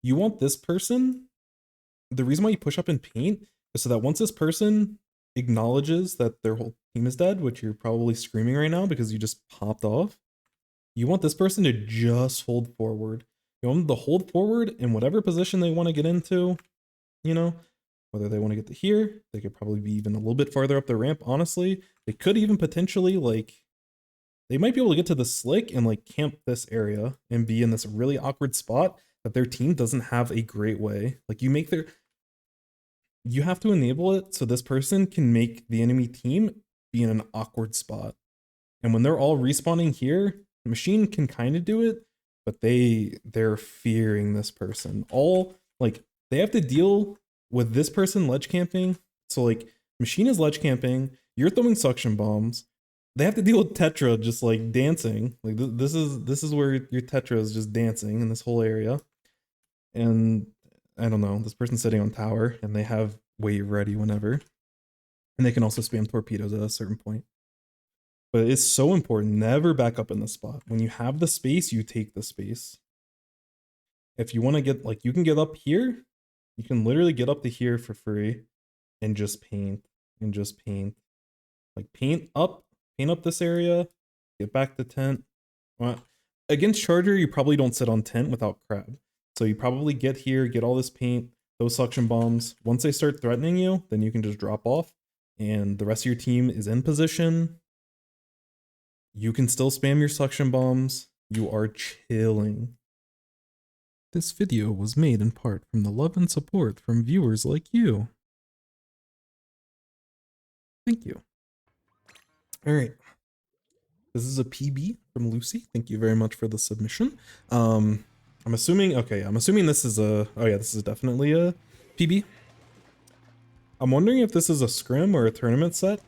you want this person, the reason why you push up in paint is so that once this person acknowledges that their whole team is dead, which you're probably screaming right now because you just popped off, you want this person to just hold forward. You want them to hold forward in whatever position they want to get into, you know, whether they want to get to here, they could probably be even a little bit farther up the ramp, honestly. They could even potentially, like, they might be able to get to the slick and, like, camp this area and be in this really awkward spot that their team doesn't have a great way. Like, you have to enable it so this person can make the enemy team be in an awkward spot. And when they're all respawning here, the machine can kind of do it, but they're fearing this person. They have to deal with this person ledge camping. So like machine is ledge camping, you're throwing suction bombs. They have to deal with Tetra just like dancing. Like this is where your Tetra is just dancing in this whole area. And I don't know, this person's sitting on tower and they have wave ready whenever. And they can also spam torpedoes at a certain point. But it's so important, never back up in the spot. When you have the space, you take the space. If you want to get, like, you can get up here. You can literally get up to here for free and just paint and just paint. Like paint up this area, get back to tent. Well, against Charger, you probably don't sit on tent without crab. So you probably get here, get all this paint, those suction bombs. Once they start threatening you, then you can just drop off and the rest of your team is in position. You can still spam your suction bombs. You are chilling. This video was made in part from the love and support from viewers like you. Thank you. All right. This is a PB from Luci. Thank you very much for the submission. I'm assuming this is this is definitely a PB. I'm wondering if this is a scrim or a tournament set,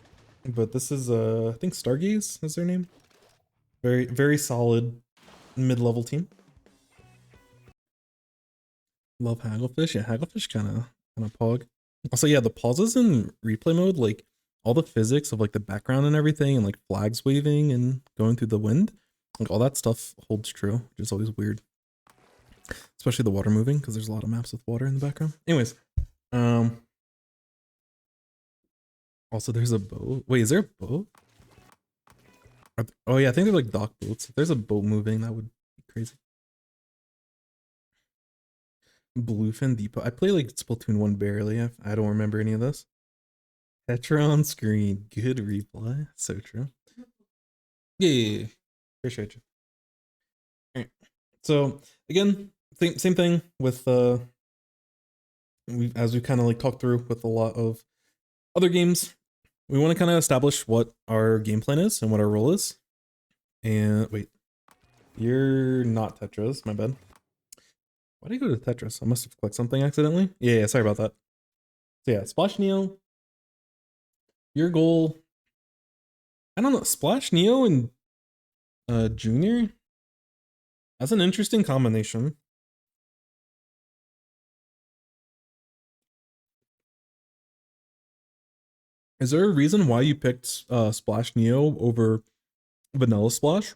but this is I think Stargaze is their name. Very, very solid mid-level team. Love Hagglefish. Yeah, Hagglefish kind of pog. Also, yeah, the pauses in replay mode, like all the physics of like the background and everything and like flags waving and going through the wind, like all that stuff holds true, which is always weird. Especially the water moving, because there's a lot of maps with water in the background. Anyways, also there's a boat. Wait, is there a boat? Oh yeah, I think they're like dock boats. If there's a boat moving, that would be crazy. Bluefin Depot. I play like Splatoon 1 barely. I don't remember any of this. Tetra on screen. Good replay. So true. Yeah. Appreciate you. All right. So again, same thing with as we kind of like talked through with a lot of other games. We want to kind of establish what our game plan is and what our role is. And wait, you're not Tetris, my bad. Why did I go to Tetris? I must have clicked something accidentally. Yeah, sorry about that. So yeah, Splash Neo. Your goal, I don't know, Splash Neo and Junior? That's an interesting combination. Is there a reason why you picked Splash Neo over Vanilla Splash?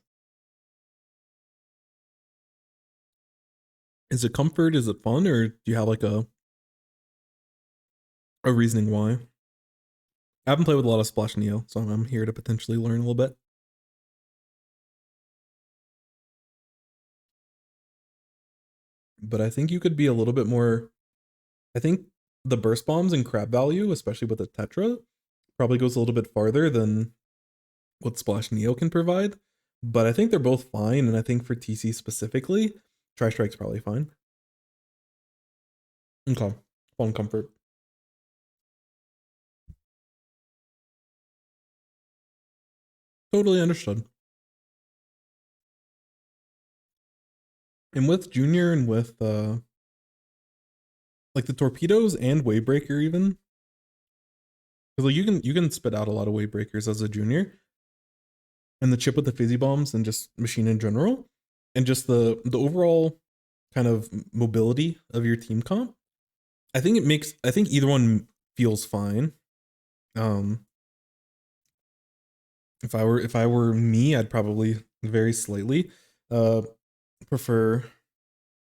Is it comfort? Is it fun? Or do you have like a reasoning why? I haven't played with a lot of Splash Neo, so I'm here to potentially learn a little bit. But I think you could be a little bit more, I think the burst bombs and crab value, especially with the Tetra, probably goes a little bit farther than what Splash Neo can provide. But I think they're both fine, and I think for TC specifically, Tri-Strike's probably fine. Okay, fun comfort. Totally understood. And with Junior and with like the torpedoes and wave breaker even, because like you can spit out a lot of wave breakers as a junior, and the chip with the fizzy bombs and just machine in general, and just the overall kind of mobility of your team comp. I think either one feels fine. If I were me, I'd probably very slightly prefer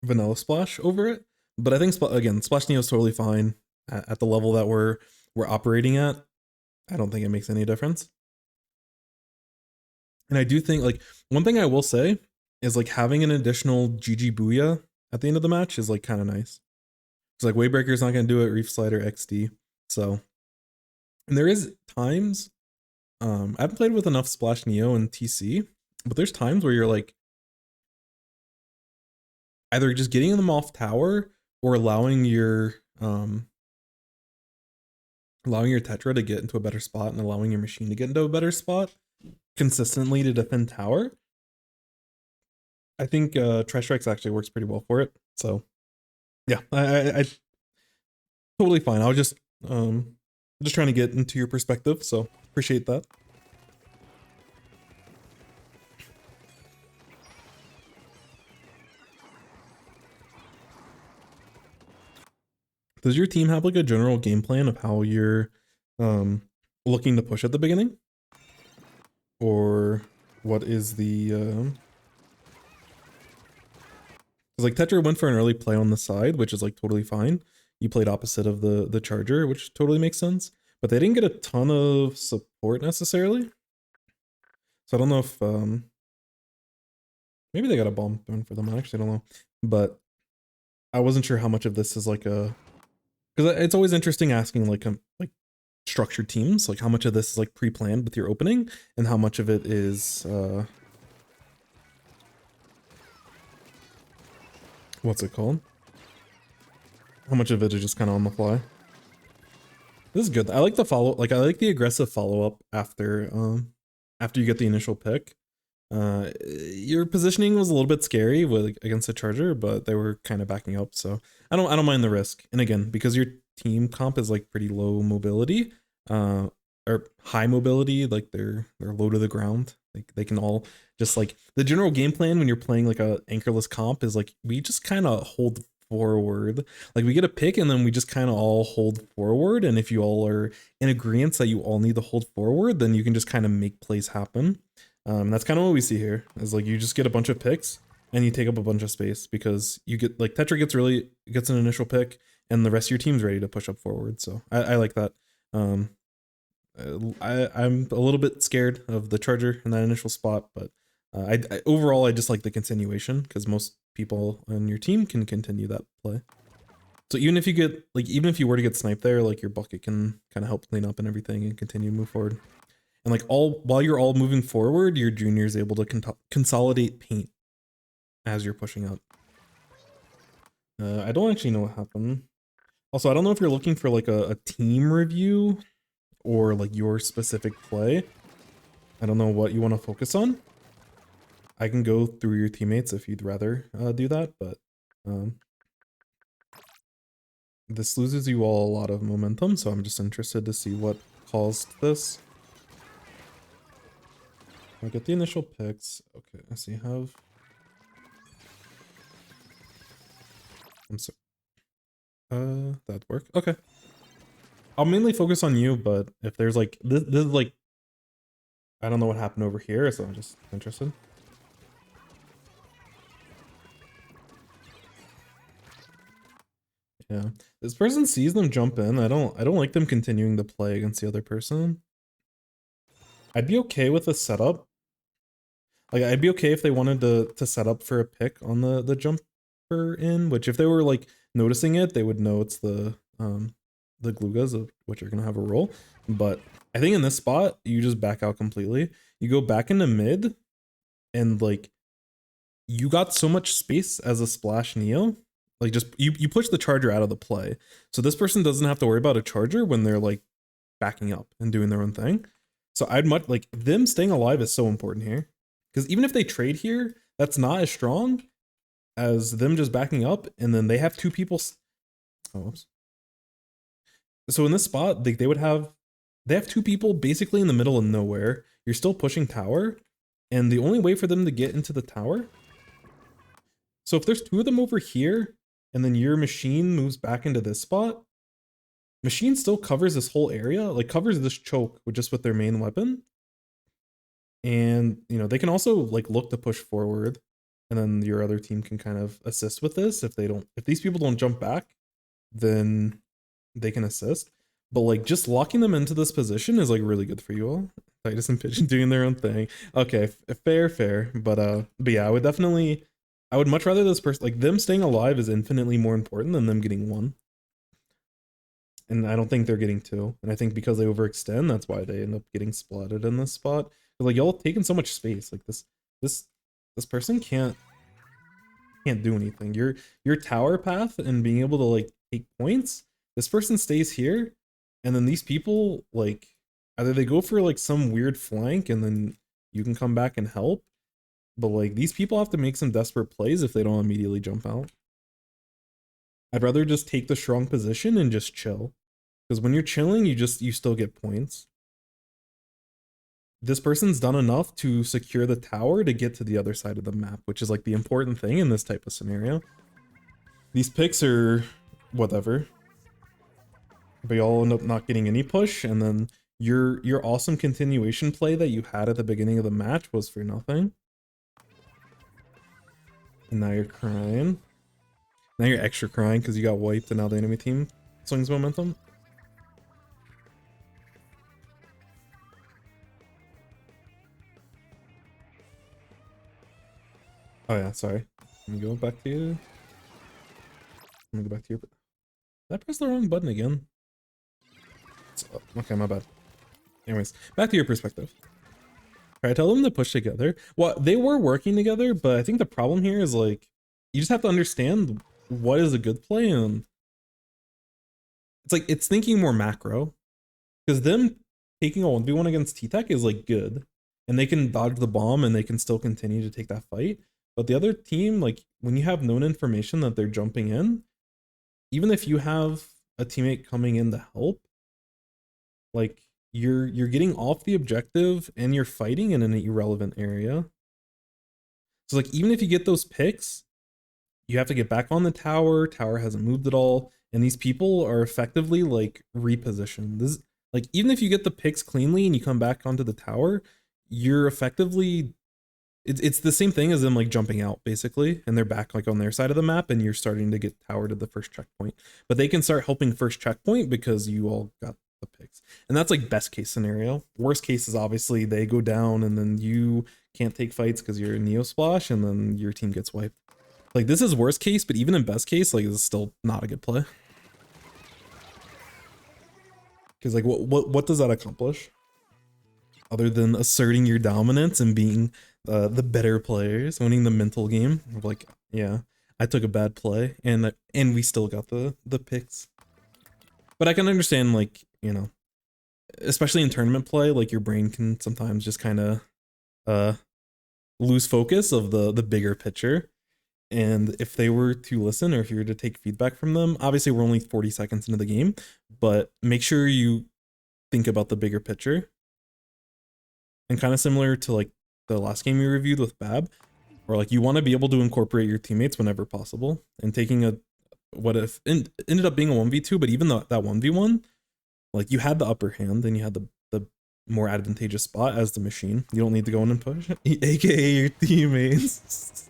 Vanilla Splash over it. But I think again, Splash Neo is totally fine at the level that we're operating at. I don't think it makes any difference. And I do think like one thing I will say is like having an additional GG Booyah at the end of the match is like kind of nice. It's like Waybreaker's not gonna do it, Reef Slider XD. So, and there is times I haven't played with enough Splash Neo and TC, but there's times where you're like either just getting them off tower or allowing your Tetra to get into a better spot and allowing your machine to get into a better spot consistently to defend tower. I think Trash Strikes actually works pretty well for it. So yeah, I totally fine. I was just trying to get into your perspective, so appreciate that. Does your team have like a general game plan of how you're looking to push at the beginning? Or what is the like Tetra went for an early play on the side, which is like totally fine. You played opposite of the charger, which totally makes sense. But they didn't get a ton of support necessarily. So I don't know if maybe they got a bomb thrown for them. I actually don't know. But I wasn't sure how much of this is like a, because it's always interesting asking like structured teams, like how much of this is like pre-planned with your opening and how much of it is what's it called? How much of it is just kind of on the fly? This is good. I like the follow, like I like the aggressive follow-up after you get the initial pick. Your positioning was a little bit scary with against the charger, but they were kind of backing up, so I don't mind the risk. And again, because your team comp is like pretty low mobility, or high mobility, like they're low to the ground. Like they can all just like the general game plan when you're playing like a anchorless comp is like we just kind of hold forward. Like we get a pick and then we just kind of all hold forward. And if you all are in agreement that you all need to hold forward, then you can just kind of make plays happen. That's kind of what we see here is like you just get a bunch of picks and you take up a bunch of space because you get like Tetra gets an initial pick and the rest of your team's ready to push up forward. So I like that. I'm a little bit scared of the charger in that initial spot, but overall I just like the continuation because most people on your team can continue that play. So even if you get like even if you were to get sniped there, like your bucket can kind of help clean up and everything and continue to move forward. And like while you're all moving forward, your junior is able to consolidate paint as you're pushing up. I don't actually know what happened. Also, I don't know if you're looking for like a team review or like your specific play. I don't know what you want to focus on. I can go through your teammates if you'd rather do that, but this loses you all a lot of momentum, so I'm just interested to see what caused this. I'll get the initial picks. Okay, I see. I'm sorry. That'd work. Okay. I'll mainly focus on you, but if there's like this is like I don't know what happened over here, so I'm just interested. Yeah. This person sees them jump in. I don't like them continuing to play against the other person. I'd be okay with a setup. Like I'd be okay if they wanted to set up for a pick on the jumper in, which if they were like noticing it, they would know it's the Glugas of which are gonna have a role. But I think in this spot, you just back out completely. You go back into mid, and like you got so much space as a Splash Neo. Like just you push the charger out of the play. So this person doesn't have to worry about a charger when they're like backing up and doing their own thing. So I'd much like them staying alive is so important here. Because even if they trade here, that's not as strong as them just backing up, and then they have two people. Oh, whoops. So in this spot, they have two people basically in the middle of nowhere. You're still pushing tower, and the only way for them to get into the tower. So if there's two of them over here, and then your machine moves back into this spot, machine still covers this whole area, like covers this choke with just with their main weapon. And you know, they can also like look to push forward. and then your other team can kind of assist with this. If these people don't jump back, then they can assist. But like just locking them into this position is like really good for you all. Titus and Pigeon doing their own thing. Okay, fair. But yeah, I would much rather this person, like them staying alive is infinitely more important than them getting one. And I don't think they're getting two. And I think because they overextend, that's why they end up getting splatted in this spot. Like y'all taking so much space. Like this person can't do anything. Your tower path and being able to like take points, this person stays here, and then these people like either they go for like some weird flank and then you can come back and help, but like these people have to make some desperate plays if they don't immediately jump out. I'd rather just take the strong position and just chill, because when you're chilling, you still get points. This person's done enough to secure the tower to get to the other side of the map, which is like the important thing in this type of scenario. These picks are whatever, but y'all end up not getting any push, and then your awesome continuation play that you had at the beginning of the match was for nothing. And now you're crying. Now you're extra crying because you got wiped and now the enemy team swings momentum. Oh yeah, sorry. Let me go back to you. Let me go back to your... Did I press the wrong button again? Okay, my bad. Anyways, back to your perspective. I tell them to push together. Well, they were working together, but I think the problem here is like, you just have to understand what is a good play, and it's like, it's thinking more macro. Because them taking a 1v1 against T-Tech is like good, and they can dodge the bomb and they can still continue to take that fight. But the other team, like when you have known information that they're jumping in, even if you have a teammate coming in to help, like you're getting off the objective and you're fighting in an irrelevant area. So like even if you get those picks, you have to get back on the tower. Tower hasn't moved at all, and these people are effectively like repositioned. This, like even if you get the picks cleanly and you come back onto the tower, you're effectively, it's the same thing as them like jumping out basically, and they're back like on their side of the map, and you're starting to get towered at the first checkpoint. But they can start helping first checkpoint because you all got the picks, and that's like best case scenario. Worst case is obviously they go down and then you can't take fights because you're a Neo Splash, and then your team gets wiped. Like this is worst case, but even in best case, like this is still not a good play. Because like what does that accomplish? Other than asserting your dominance and being the better players, winning the mental game of like, yeah, I took a bad play and we still got the picks. But I can understand, like, you know, especially in tournament play, like your brain can sometimes just kind of lose focus of the bigger picture. And if they were to listen, or if you were to take feedback from them, obviously we're only 40 seconds into the game, but make sure you think about the bigger picture. And kind of similar to like the last game we reviewed with Bab, or like you want to be able to incorporate your teammates whenever possible. And taking a, what if ended up being a 1v2, but even that 1v1, like you had the upper hand and you had the more advantageous spot as the machine. You don't need to go in and push, aka your teammates.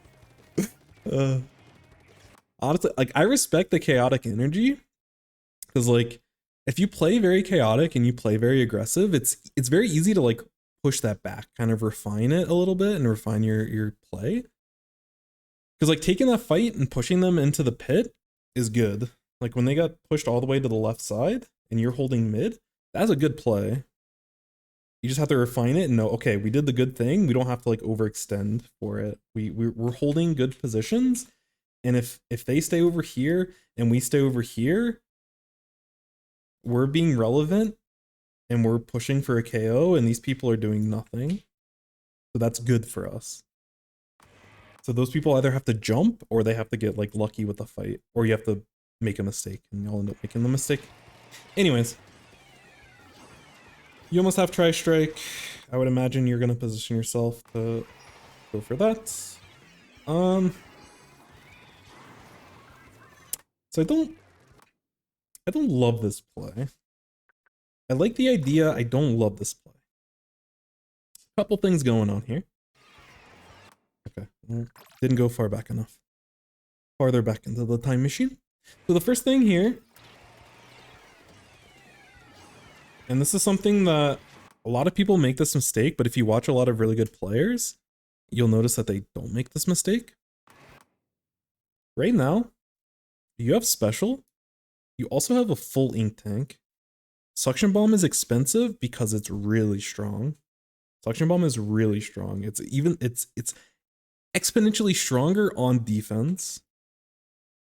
Honestly, like I respect the chaotic energy, because like if you play very chaotic and you play very aggressive, it's very easy to like push that back, kind of refine it a little bit and refine your play. Because like taking that fight and pushing them into the pit is good. Like when they got pushed all the way to the left side and you're holding mid, that's a good play. You just have to refine it and know, okay, we did the good thing. We don't have to like overextend for it. We're holding good positions. And if they stay over here and we stay over here, we're being relevant and we're pushing for a KO, and these people are doing nothing. So that's good for us. So those people either have to jump or they have to get like lucky with the fight, or you have to make a mistake and y'all end up making the mistake. Anyways, you almost have try strike. I would imagine you're gonna position yourself to go for that. So I don't love this play. I like the idea. I don't love this play. Couple things going on here. Okay, Didn't go far back enough. Farther back into the time machine. So the first thing here, and this is something that a lot of people make this mistake, but if you watch a lot of really good players, you'll notice that they don't make this mistake. Right now, you have special. You also have a full ink tank. Suction bomb is expensive because it's really strong. Suction bomb is really strong. It's exponentially stronger on defense.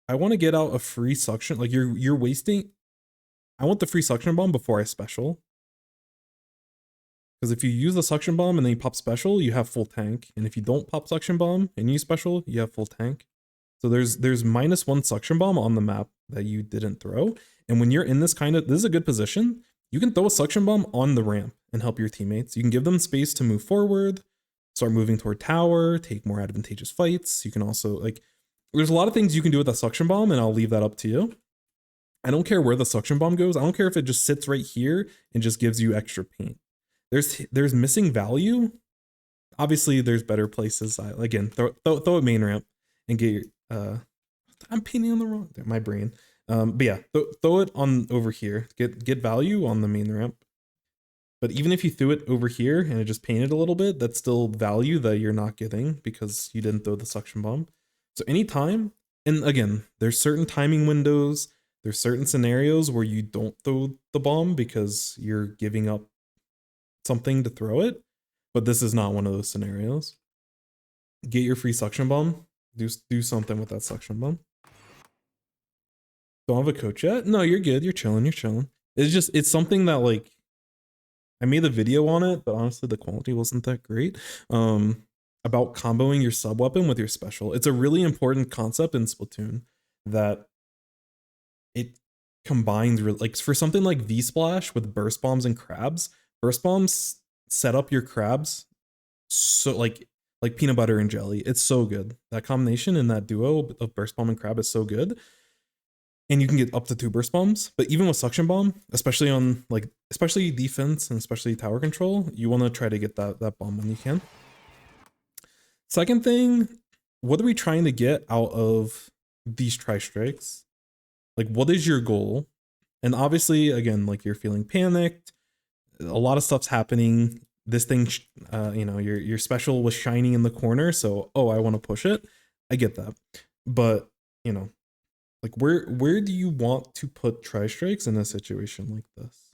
I want to get out a free suction. Like you're wasting. I want the free suction bomb before I special. Because if you use the suction bomb and then you pop special, you have full tank. And if you don't pop suction bomb and you special, you have full tank. So there's -1 suction bomb on the map that you didn't throw. And when you're in this is a good position, you can throw a suction bomb on the ramp and help your teammates. You can give them space to move forward, start moving toward tower, take more advantageous fights. You can also there's a lot of things you can do with a suction bomb, and I'll leave that up to you. I don't care where the suction bomb goes. I don't care if it just sits right here and just gives you extra paint. There's missing value. Obviously, there's better places. Again, throw it main ramp and get your I'm painting on the wrong. My brain. But yeah, throw it on over here. Get value on the main ramp. But even if you threw it over here and it just painted a little bit, that's still value that you're not getting because you didn't throw the suction bomb. So anytime, and again, there's certain timing windows, there's certain scenarios where you don't throw the bomb because you're giving up something to throw it. But this is not one of those scenarios. Get your free suction bomb. Do something with that suction bomb. Don't have a coach yet? No, you're good. You're chilling. It's something that I made a video on it, but honestly the quality wasn't that great. About comboing your sub weapon with your special. It's a really important concept in Splatoon that it combines for something like V-Splash with burst bombs and crabs. Burst bombs set up your crabs so like peanut butter and jelly. It's so good. That combination in that duo of burst bomb and crab is so good. And you can get up to 2 burst bombs, but even with suction bomb, especially on especially defense and especially tower control, you want to try to get that bomb when you can. Second thing, what are we trying to get out of these tri-strikes? What is your goal? And obviously, again, you're feeling panicked. A lot of stuff's happening. This thing, your special was shining in the corner, so I want to push it. I get that, but where do you want to put tri-strikes in a situation like this?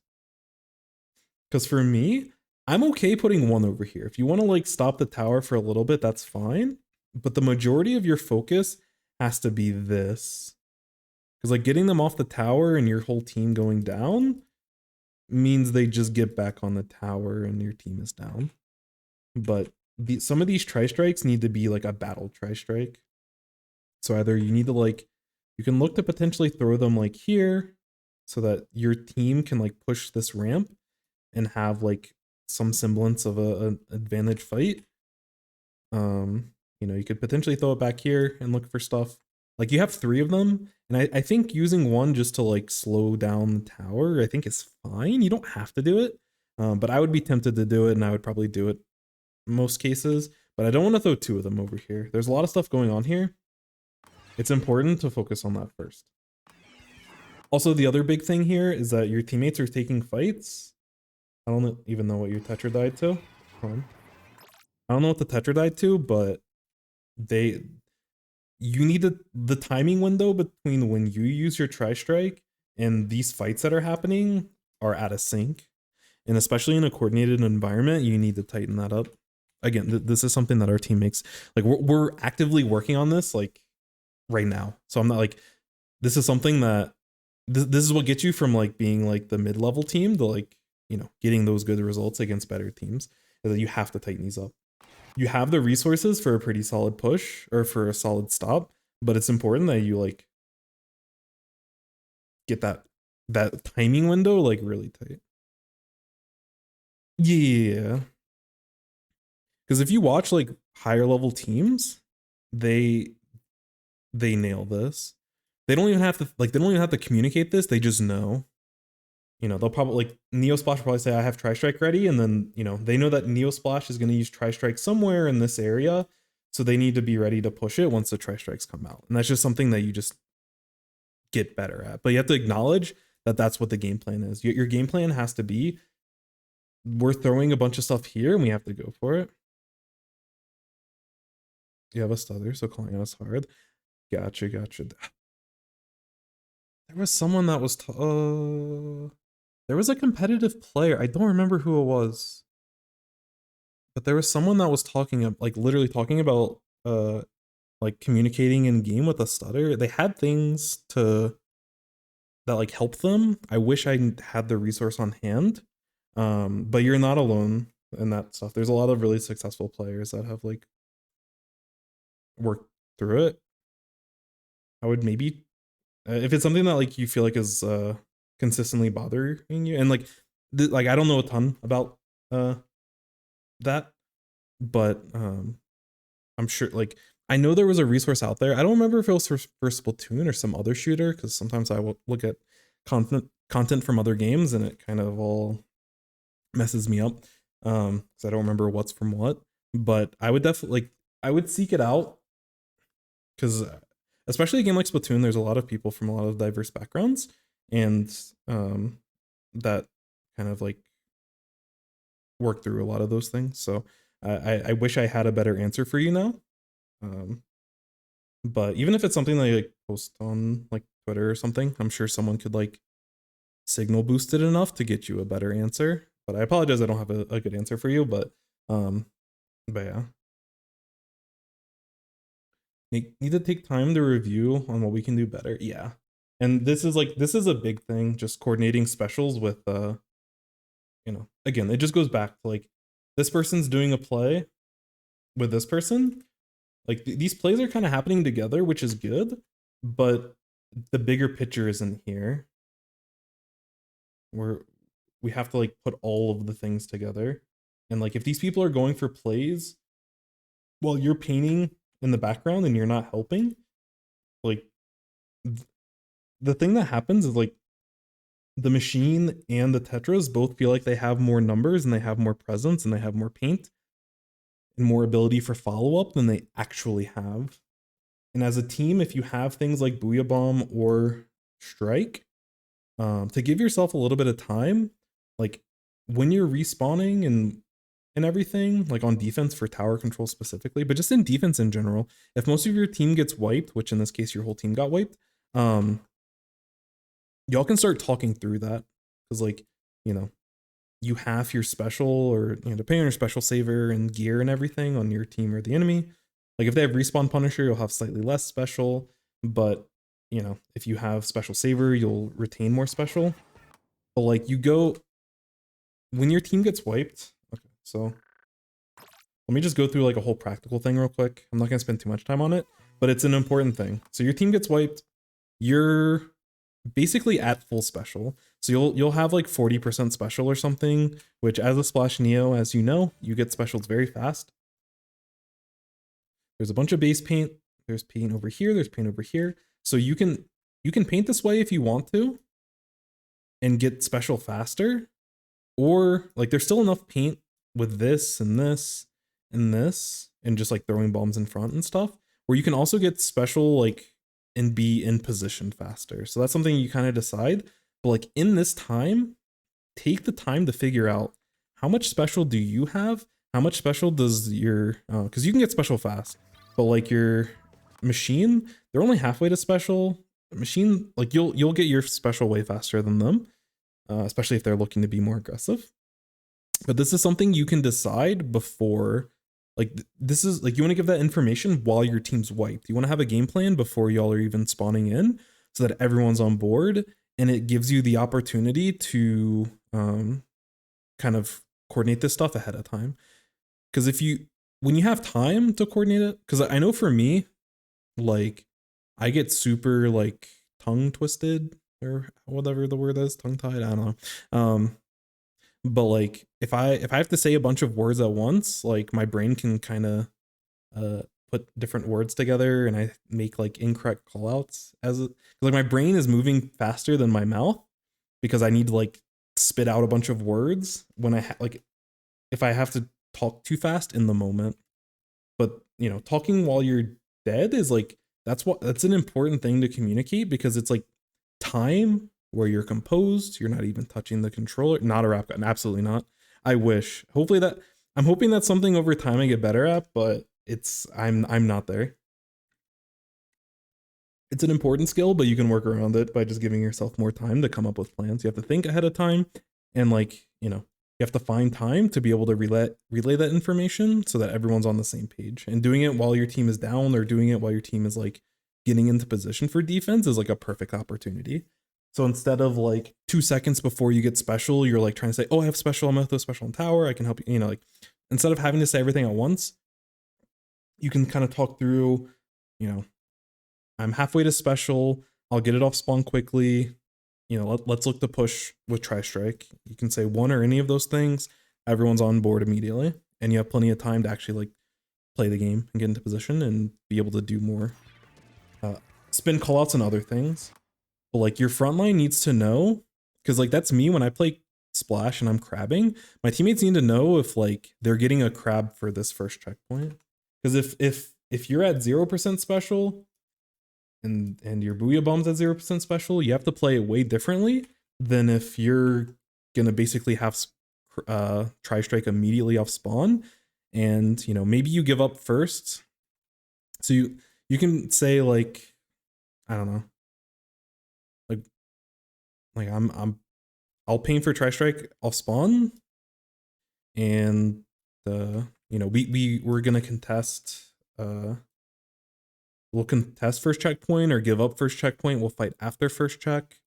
Because for me, I'm okay putting 1 over here. If you want to stop the tower for a little bit, that's fine. But the majority of your focus has to be this. Because getting them off the tower and your whole team going down means they just get back on the tower and your team is down. But some of these tri-strikes need to be a battle tri-strike. So either you need to you can look to potentially throw them here so that your team can push this ramp and have some semblance of an advantage fight. You could potentially throw it back here and look for stuff. You have 3 of them, and I think using 1 just to slow down the tower, I think is fine. You don't have to do it, but I would be tempted to do it, and I would probably do it in most cases. But I don't want to throw 2 of them over here. There's a lot of stuff going on here. It's important to focus on that first. Also, the other big thing here is that your teammates are taking fights. I don't even know what your Tetra died to. Hold on. I don't know what the Tetra died to, but you need the timing window between when you use your tri-strike and these fights that are happening are out of sync. And especially in a coordinated environment, you need to tighten that up. Again, this is something that our team makes. We're actively working on this right now. So I'm not this is something that this is what gets you from being the mid-level team to getting those good results against better teams, is that you have to tighten these up. You have the resources for a pretty solid push or for a solid stop, but it's important that you get that timing window really tight. Yeah. Because if you watch higher level teams, they nail this. They don't even have to they don't even have to communicate this. They just know. They'll probably Neosplash will probably say I have tri-strike ready, and then they know that Neosplash is going to use tri-strike somewhere in this area. So they need to be ready to push it once the tri-strikes come out. And that's just something that you just get better at. But you have to acknowledge that that's what the game plan is. Your game plan has to be, we're throwing a bunch of stuff here and we have to go for it. You have a stutter, so calling us hard. Gotcha. There was someone that was there was a competitive player. I don't remember who it was. But there was someone that was talking, like literally talking about like communicating in game with a stutter. They had things to that like help them. I wish I had the resource on hand. But you're not alone in that stuff. There's a lot of really successful players that have like worked through it. I would maybe if it's something that like you feel like is consistently bothering you, and like like I don't know a ton about that, but I'm sure like I know there was a resource out there. I don't remember if it was for Splatoon or some other shooter, because sometimes I will look at content from other games and it kind of all messes me up because I don't remember what's from what. But I would definitely like, I would seek it out, because especially a game like Splatoon, there's a lot of people from a lot of diverse backgrounds, and that kind of like work through a lot of those things. So I wish I had a better answer for you now. But even if it's something that you like post on like Twitter or something, I'm sure someone could like signal boost it enough to get you a better answer. But I apologize, I don't have a good answer for you. But yeah, need to take time to review on what we can do better. Yeah, and this is a big thing, just coordinating specials with you know, again, it just goes back to like, this person's doing a play with this person. Like these plays are kind of happening together, which is good, but the bigger picture isn't here. We have to like put all of the things together. And like if these people are going for plays while you're painting in the background and you're not helping, like the thing that happens is like the machine and the Tetras both feel like they have more numbers and they have more presence and they have more paint and more ability for follow-up than they actually have. And as a team, if you have things like Booyah Bomb or Strike, to give yourself a little bit of time, like when you're respawning and everything, like on defense for tower control specifically, but just in defense in general, if most of your team gets wiped, which in this case your whole team got wiped, y'all can start talking through that, because like, you know, you have your special, or you know, depending on your special saver and gear and everything on your team or the enemy. Like if they have respawn punisher, you'll have slightly less special, but you know, if you have special saver, you'll retain more special. But like you go, when your team gets wiped, okay, so let me just go through like a whole practical thing real quick. I'm not gonna spend too much time on it, but it's an important thing. So your team gets wiped, you're basically at full special. So you'll have like 40% special or something, which as a Splash Neo, as you know, you get specials very fast. There's a bunch of base paint. There's paint over here. There's paint over here. So you can paint this way if you want to and get special faster, or like there's still enough paint with this and this and this and just like throwing bombs in front and stuff, where you can also get special like and be in position faster. So that's something you kind of decide. But like in this time, take the time to figure out how much special do you have? How much special does your because you can get special fast, but like your machine, they're only halfway to special. Machine, like you'll get your special way faster than them, especially if they're looking to be more aggressive. But this is something you can decide before. Like this is like, you want to give that information while your team's wiped. You want to have a game plan before y'all are even spawning in, so that everyone's on board, and it gives you the opportunity to kind of coordinate this stuff ahead of time. Because when you have time to coordinate it, because I know for me, like I get super like tongue twisted or whatever the word is, tongue tied. I don't know. But like if I have to say a bunch of words at once, like my brain can kind of put different words together, and I make like incorrect callouts like my brain is moving faster than my mouth, because I need to like spit out a bunch of words when like if I have to talk too fast in the moment. But you know, talking while you're dead is like that's an important thing to communicate, because it's like time where you're composed, you're not even touching the controller. Not a rap gun, absolutely not. I wish. Hopefully that I'm hoping that's something over time I get better at, but I'm not there. It's an important skill, but you can work around it by just giving yourself more time to come up with plans. You have to think ahead of time, and like, you know, you have to find time to be able to relay that information so that everyone's on the same page. And doing it while your team is down, or doing it while your team is like getting into position for defense, is like a perfect opportunity. So instead of like 2 seconds before you get special, you're like trying to say, "Oh, I have special. I'm gonna throw special in tower. I can help you." You know, like instead of having to say everything at once, you can kind of talk through, you know, I'm halfway to special. I'll get it off spawn quickly. You know, let's look to push with Tri-Strike. You can say one or any of those things. Everyone's on board immediately, and you have plenty of time to actually like play the game and get into position and be able to do more spin callouts and other things. But like your front line needs to know, because like that's me when I play Splash and I'm crabbing. My teammates need to know if like they're getting a crab for this first checkpoint. Because if you're at 0% special, and your Booyah Bomb's at 0% special, you have to play it way differently than if you're gonna basically have Tri-Strike immediately off spawn, and you know, maybe you give up first. So you can say like, I don't know, like I'll paint for Tri-Strike off spawn, and you know, we're gonna contest we'll contest first checkpoint or give up first checkpoint. We'll fight after first check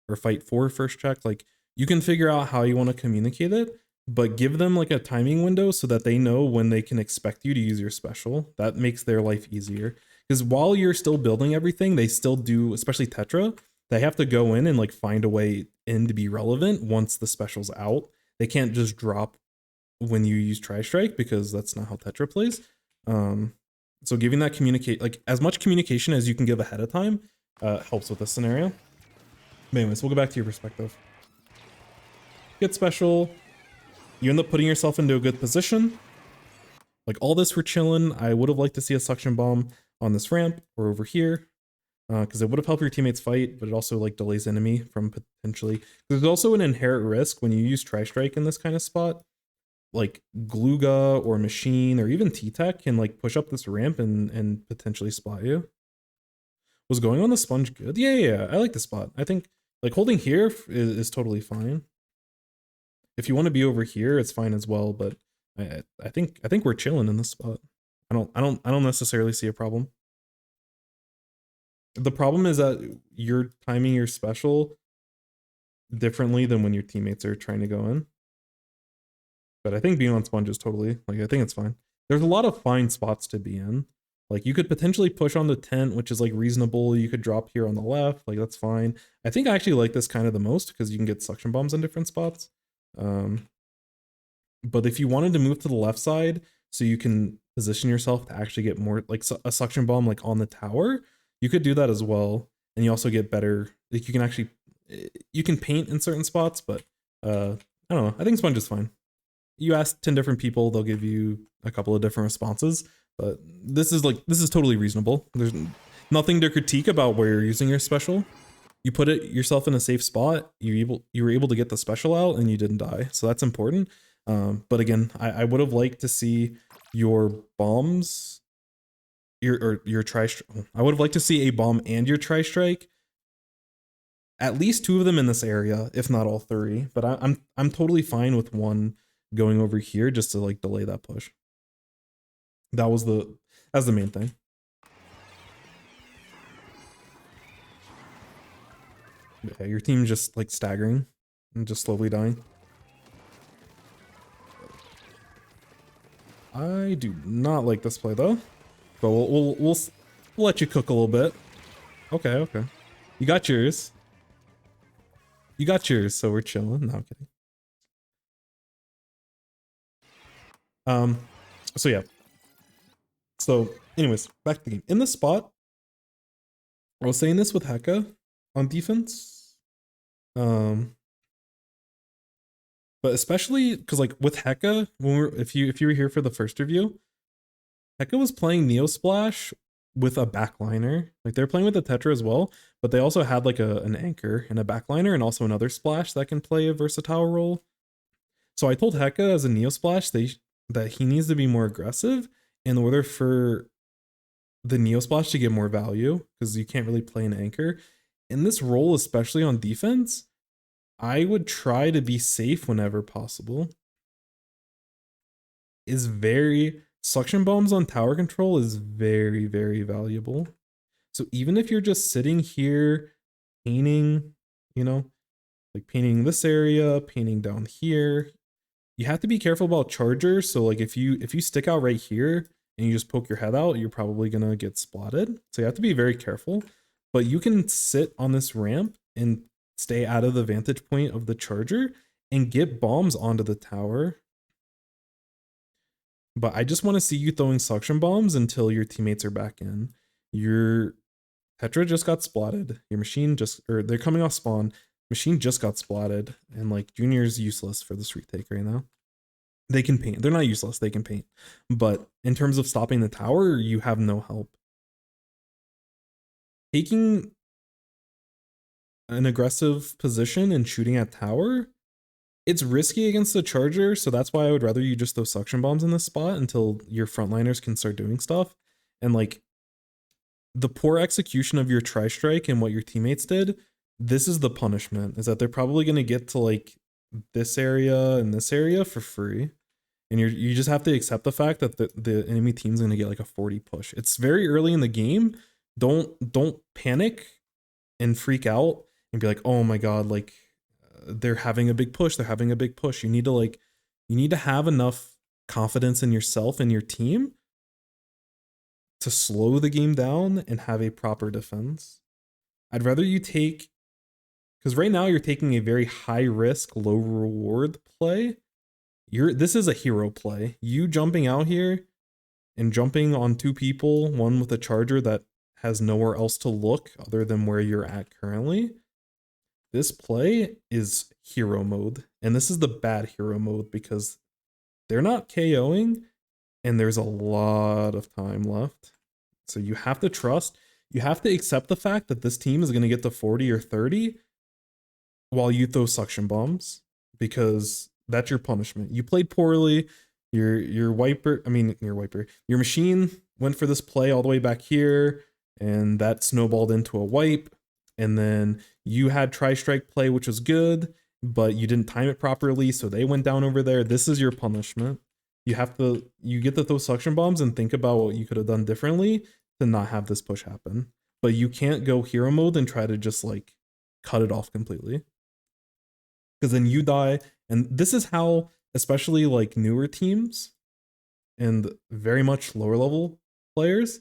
or fight for first check. Like you can figure out how you want to communicate it, but give them like a timing window so that they know when they can expect you to use your special. That makes their life easier. Because while you're still building everything, they still do, especially Tetra, they have to go in and like find a way in to be relevant once the special's out. They can't just drop when you use Tri-Strike, because that's not how Tetra plays. So giving that like as much communication as you can give ahead of time helps with this scenario. But anyways, we'll go back to your perspective. Get special. You end up putting yourself into a good position. Like all this we're chilling. I would have liked to see a suction bomb on this ramp or over here, because it would have helped your teammates fight, but it also like delays enemy from potentially. There's also an inherent risk when you use Tri-Strike in this kind of spot. Like Gluga or Machine or even T-Tech can like push up this ramp and potentially spot you. Was going on the sponge good? Yeah, I like the spot. I think like holding here is totally fine. If you want to be over here, it's fine as well, but I think we're chilling in this spot. I don't necessarily see a problem. The problem is that you're timing your special differently than when your teammates are trying to go in. But I think being on sponge is totally, like, I think it's fine. There's a lot of fine spots to be in. Like, you could potentially push on the tent, which is, like, reasonable. You could drop here on the left. Like, that's fine. I think I actually like this kind of the most because you can get suction bombs in different spots. But if you wanted to move to the left side so you can position yourself to actually get more, like, a suction bomb, like, on the tower, you could do that as well. And you also get better, like, you can actually, you can paint in certain spots, but I don't know. I think sponge is fine. You ask 10 different people, they'll give you a couple of different responses, but this is totally reasonable. There's nothing to critique about where you're using your special. You put it yourself in a safe spot. You were able to get the special out and you didn't die, so that's important. But again, I would have liked to see your bombs, your Tri-Strike. I would have liked to see a bomb and your Tri-Strike. At least 2 of them in this area, if not all 3. But I'm totally fine with one going over here just to like delay that push. That's the main thing. Yeah, your team just like staggering and just slowly dying. I do not like this play though, but we'll let you cook a little bit. Okay. You got yours. So we're chilling. No, I'm kidding. So yeah. So anyways, back to the game. In the spot, I was saying this with Heka on defense. But especially because like with Heka, when if you were here for the first review, Heka was playing Neo Splash with a backliner. Like they're playing with the Tetra as well, but they also had like an anchor and a backliner and also another splash that can play a versatile role. So I told Heka as a Neo Splash that he needs to be more aggressive in order for the Neo Splash to get more value because you can't really play an anchor. In this role, especially on defense, I would try to be safe whenever possible. Is very suction bombs on tower control is very, very valuable. So even if you're just sitting here painting, you know, like painting this area, painting down here, you have to be careful about chargers. So like if you stick out right here and you just poke your head out, you're probably gonna get spotted. So you have to be very careful. But you can sit on this ramp and stay out of the vantage point of the charger and get bombs onto the tower. But I just want to see you throwing suction bombs until your teammates are back in. Your Tetra just got splatted. Your machine just, or they're coming off spawn. Machine just got splatted, and like Junior's useless for this retake right now. They can paint. They're not useless. They can paint. But in terms of stopping the tower, you have no help. Taking an aggressive position and shooting at tower, it's risky against the charger, so that's why I would rather you just throw suction bombs in this spot until your frontliners can start doing stuff. And like the poor execution of your tri-strike and what your teammates did, this is the punishment, is that they're probably going to get to like this area and this area for free. And you just have to accept the fact that the enemy team's going to get like a 40 push. It's very early in the game. Don't panic and freak out and be like, oh my god, like they're having a big push. They're having a big push. You need to have enough confidence in yourself and your team to slow the game down and have a proper defense. I'd rather you take, because right now you're taking a very high risk, low reward play. This is a hero play. You jumping out here and jumping on two people, one with a charger that has nowhere else to look other than where you're at currently. This play is hero mode, and this is the bad hero mode because they're not KOing and there's a lot of time left. So you have to trust, you have to accept the fact that this team is going to get to 40 or 30 while you throw suction bombs, because that's your punishment. You played poorly. Your machine went for this play all the way back here, and that snowballed into a wipe. And then you had tri-strike play, which was good, but you didn't time it properly, so they went down over there. This is your punishment. You get to throw suction bombs and think about what you could have done differently to not have this push happen. But you can't go hero mode and try to just like cut it off completely, because then you die. And this is how, especially like newer teams and very much lower level players,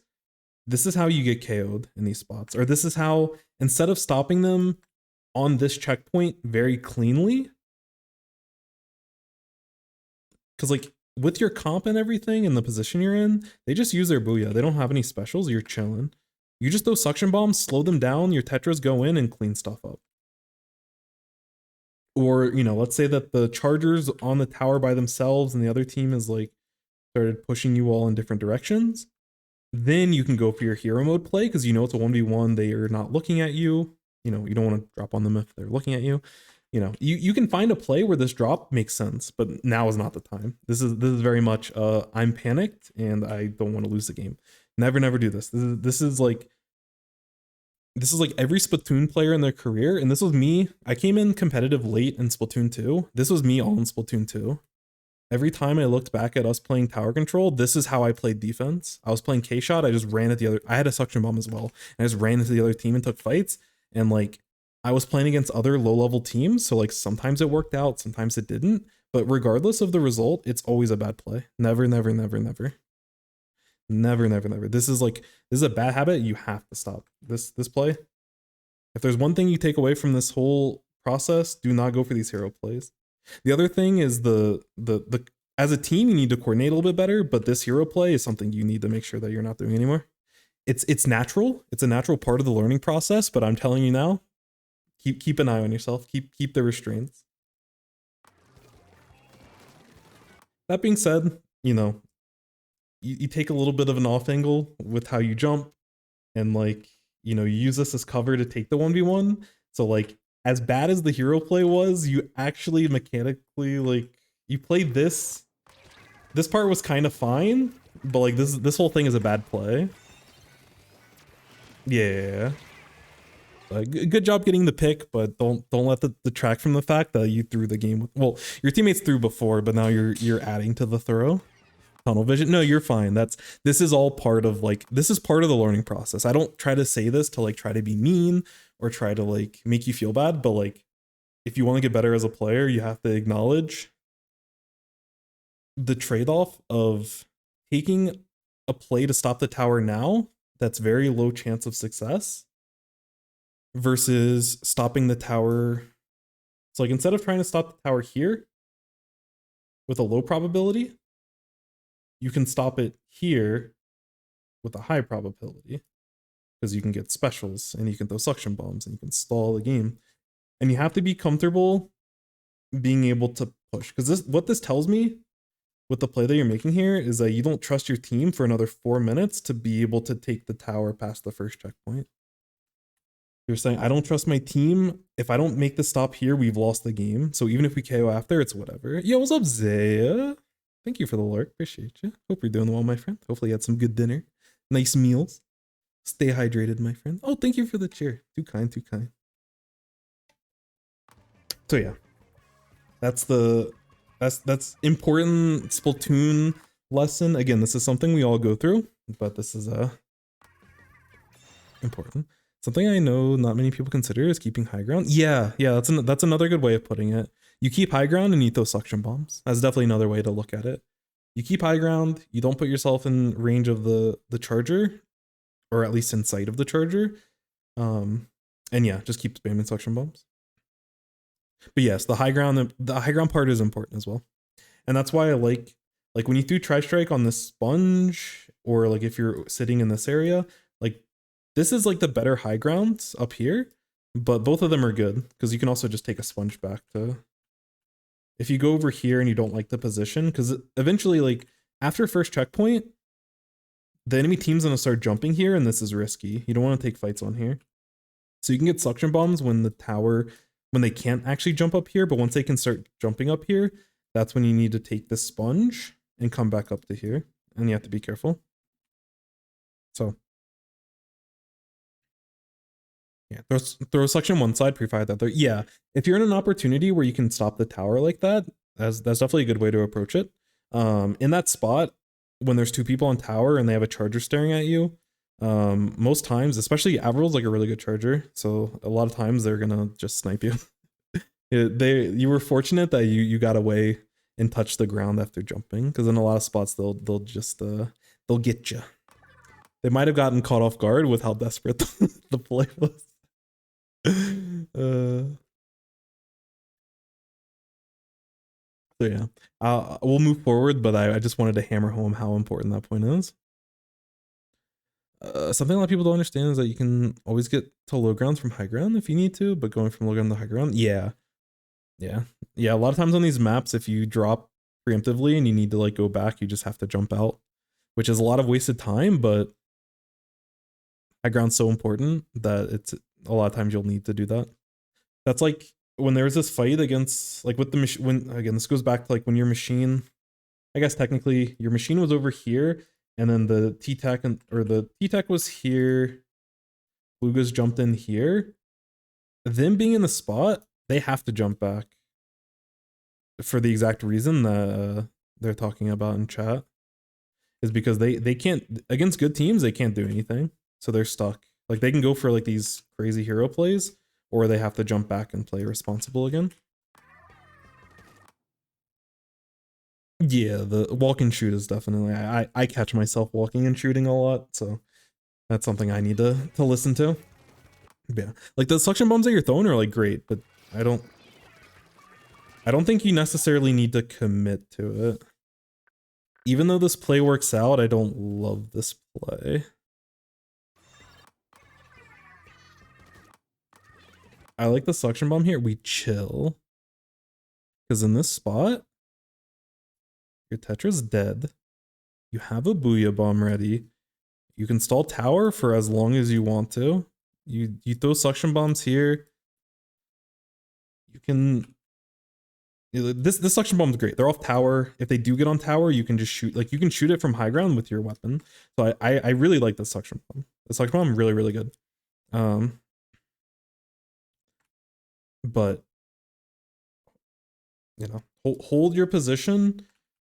this is how you get KO'd in these spots. Or this is how, instead of stopping them on this checkpoint very cleanly, because like with your comp and everything and the position you're in, they just use their booyah. They don't have any specials. You're chilling. You just throw suction bombs, slow them down, your tetras go in and clean stuff up. Or, you know, let's say that the chargers on the tower by themselves and the other team is like started pushing you all in different directions. Then you can go for your hero mode play because you know it's a 1v1. They are not looking at you. You know, you don't want to drop on them if they're looking at you. You know, you can find a play where this drop makes sense, but now is not the time. This is very much I'm panicked and I don't want to lose the game. Never do this. This is like every Splatoon player in their career, and this was me. I came in competitive late in Splatoon 2. This was me all in Splatoon 2. Every time I looked back at us playing tower control, this is how I played defense. I was playing K-shot, I just ran at the other, I had a suction bomb as well, and I just ran into the other team and took fights, and like, I was playing against other low-level teams, so like, sometimes it worked out, sometimes it didn't, but regardless of the result, it's always a bad play. Never. This is a bad habit. You have to stop this play. If there's one thing you take away from this whole process, do not go for these hero plays. The other thing is the as a team, you need to coordinate a little bit better, but this hero play is something you need to make sure that you're not doing anymore. It's natural. It's a natural part of the learning process, but I'm telling you now, keep an eye on yourself. Keep the restraints. That being said, you know, you take a little bit of an off angle with how you jump, and like, you know, you use this as cover to take the 1v1. So like, as bad as the hero play was, you actually mechanically, like, you played this part was kind of fine, but like this whole thing is a bad play. Yeah. Good job getting the pick, but don't let the detract from the fact that you threw the game. Well, your teammates threw before, but now you're adding to the throw. Tunnel vision. No, you're fine. This is all part of like, this is part of the learning process. I don't try to say this to like try to be mean or try to like make you feel bad, but like, if you want to get better as a player, you have to acknowledge the trade-off of taking a play to stop the tower now that's very low chance of success versus stopping the tower. So like, instead of trying to stop the tower here with a low probability, you can stop it here with a high probability, because you can get specials and you can throw suction bombs and you can stall the game. And you have to be comfortable being able to push, because what this tells me with the play that you're making here is that you don't trust your team for another 4 minutes to be able to take the tower past the first checkpoint. You're saying, I don't trust my team. If I don't make the stop here, we've lost the game. So even if we KO after, it's whatever. Yo, what's up, Zaya? Thank you for the lurk. Appreciate you. Hope you're doing well, my friend. Hopefully you had some good dinner. Nice meals. Stay hydrated, my friend. Oh, thank you for the cheer. Too kind, too kind. So yeah. That's important Splatoon lesson. Again, this is something we all go through, but this is important. Something I know not many people consider is keeping high ground. Yeah, that's another good way of putting it. You keep high ground and you throw suction bombs. That's definitely another way to look at it. You keep high ground, you don't put yourself in range of the charger, or at least in sight of the charger. And yeah, just keep spamming suction bombs. But yes, the high ground part is important as well. And that's why I like when you do tri-strike on this sponge, or like if you're sitting in this area, like this is like the better high ground up here, but both of them are good because you can also just take a sponge back to, if you go over here and you don't like the position, because eventually, like after first checkpoint, the enemy team's gonna start jumping here, and this is risky. You don't want to take fights on here. So you can get suction bombs when when they can't actually jump up here, but once they can start jumping up here, that's when you need to take the sponge and come back up to here, and you have to be careful. So yeah, throw suction one side, pre-fire the other. Yeah, if you're in an opportunity where you can stop the tower like that, that's definitely a good way to approach it. In that spot, when there's two people on tower and they have a charger staring at you, most times, especially Averil's like a really good charger, so a lot of times they're gonna just snipe you. You were fortunate that you got away and touched the ground after jumping, because in a lot of spots they'll just they'll get you. They might have gotten caught off guard with how desperate the play was. So yeah, we'll move forward, but I just wanted to hammer home how important that point is. Something a lot of people don't understand is that you can always get to low grounds from high ground if you need to, but going from low ground to high ground, yeah. A lot of times on these maps, if you drop preemptively and you need to like go back, you just have to jump out, which is a lot of wasted time, but high ground's so important that it's a lot of times you'll need to do that. That's like when there was this fight against, like with the machine, when again this goes back to like when your machine, I guess technically your machine was over here, and then the T-Tech or the T-Tech was here, Luga's jumped in here. Them being in the spot, they have to jump back for the exact reason that they're talking about in chat, is because they can't, against good teams, they can't do anything. So they're stuck. Like they can go for like these crazy hero plays, or they have to jump back and play responsible again. Yeah, the walk and shoot is definitely, I catch myself walking and shooting a lot, so that's something I need to listen to. Yeah, like the suction bombs that you're throwing are like great, but I don't think you necessarily need to commit to it. Even though this play works out, I don't love this play. I like the suction bomb here. We chill. Because in this spot, your Tetra's dead. You have a Booyah Bomb ready. You can stall tower for as long as you want to. You throw suction bombs here. You can... This suction bomb is great. They're off tower. If they do get on tower, you can just shoot. Like, you can shoot it from high ground with your weapon. So I really like this suction bomb. The suction bomb really, really good. But you know, hold your position.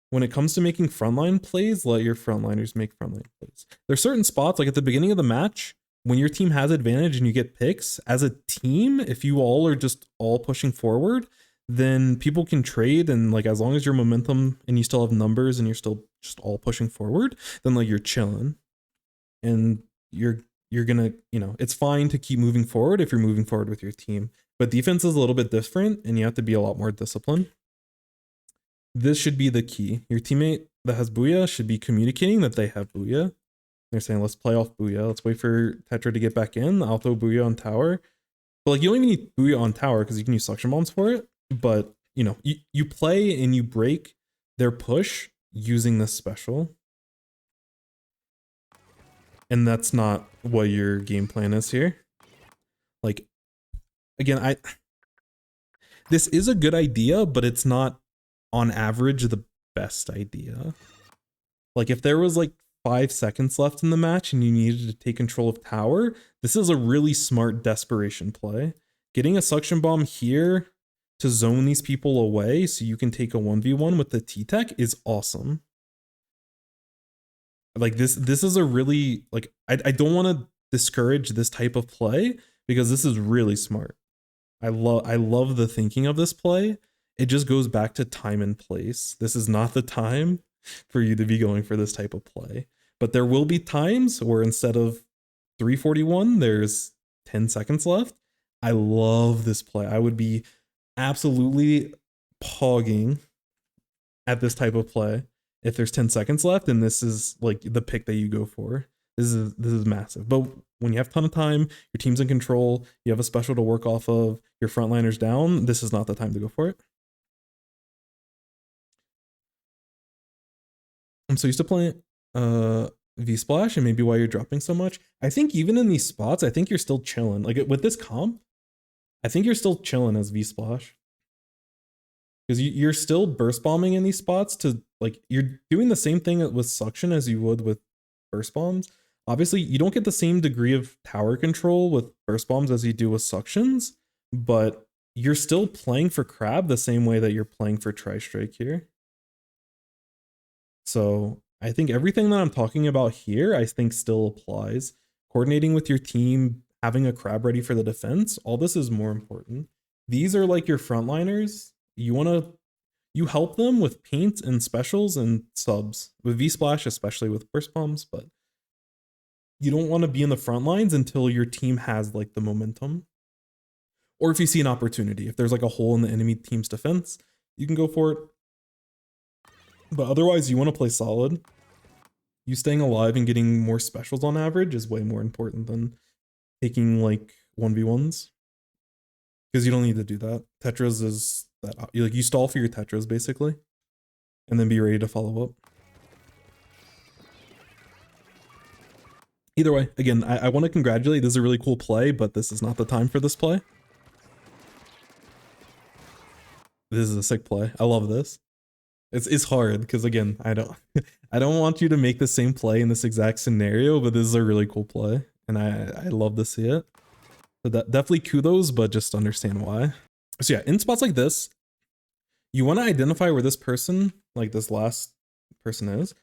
When it comes to making frontline plays, let your frontliners make frontline plays. There's certain spots, like at the beginning of the match, when your team has advantage and you get picks, as a team, if you all are just all pushing forward, then people can trade, and like as long as your momentum and you still have numbers and you're still just all pushing forward, then like you're chilling. And you're gonna, you know, it's fine to keep moving forward if you're moving forward with your team. But defense is a little bit different and you have to be a lot more disciplined. This should be the key. Your teammate that has Booyah should be communicating that they have Booyah. They're saying, let's play off Booyah. Let's wait for Tetra to get back in. I'll throw Booyah on tower. But like, you don't even need Booyah on tower because you can use suction bombs for it. But you know, you play and you break their push using this special. And that's not what your game plan is here. Like, again, this is a good idea, but it's not on average the best idea. Like, if there was like 5 seconds left in the match and you needed to take control of tower, this is a really smart desperation play. Getting a suction bomb here to zone these people away so you can take a 1v1 with the T-Tech is awesome. Like, this is a really, like, I don't want to discourage this type of play because this is really smart. I love the thinking of this play. It just goes back to time and place. This is not the time for you to be going for this type of play. But there will be times where instead of 341, there's 10 seconds left. I love this play. I would be absolutely pogging at this type of play if there's 10 seconds left and this is like the pick that you go for. This is massive. But when you have a ton of time, your team's in control, you have a special to work off of, your frontliners down, this is not the time to go for it. I'm so used to playing V-Splash, and maybe why you're dropping so much. I think even in these spots, I think you're still chilling. Like with this comp, I think you're still chilling as V-Splash. Because you're still burst bombing in these spots to, like, you're doing the same thing with suction as you would with burst bombs. Obviously, you don't get the same degree of tower control with burst bombs as you do with suctions, but you're still playing for crab the same way that you're playing for tri-strike here. So I think everything that I'm talking about here, I think still applies. Coordinating with your team, having a crab ready for the defense, all this is more important. These are like your frontliners. You help them with paint and specials and subs. With V-Splash, especially with burst bombs, but you don't want to be in the front lines until your team has like the momentum. Or if you see an opportunity, if there's like a hole in the enemy team's defense, you can go for it. But otherwise, you want to play solid. You staying alive and getting more specials on average is way more important than taking like 1v1s. Because you don't need to do that. Tetras is that, like, you stall for your Tetras basically, and then be ready to follow up. Either way, again, I want to congratulate. This is a really cool play, but this is not the time for this play. This is a sick play. I love this. It's hard because, again, I don't want you to make the same play in this exact scenario, but this is a really cool play, and I love to see it. So that definitely kudos, but just understand why. So yeah, in spots like this, you want to identify where this person, like this last person is.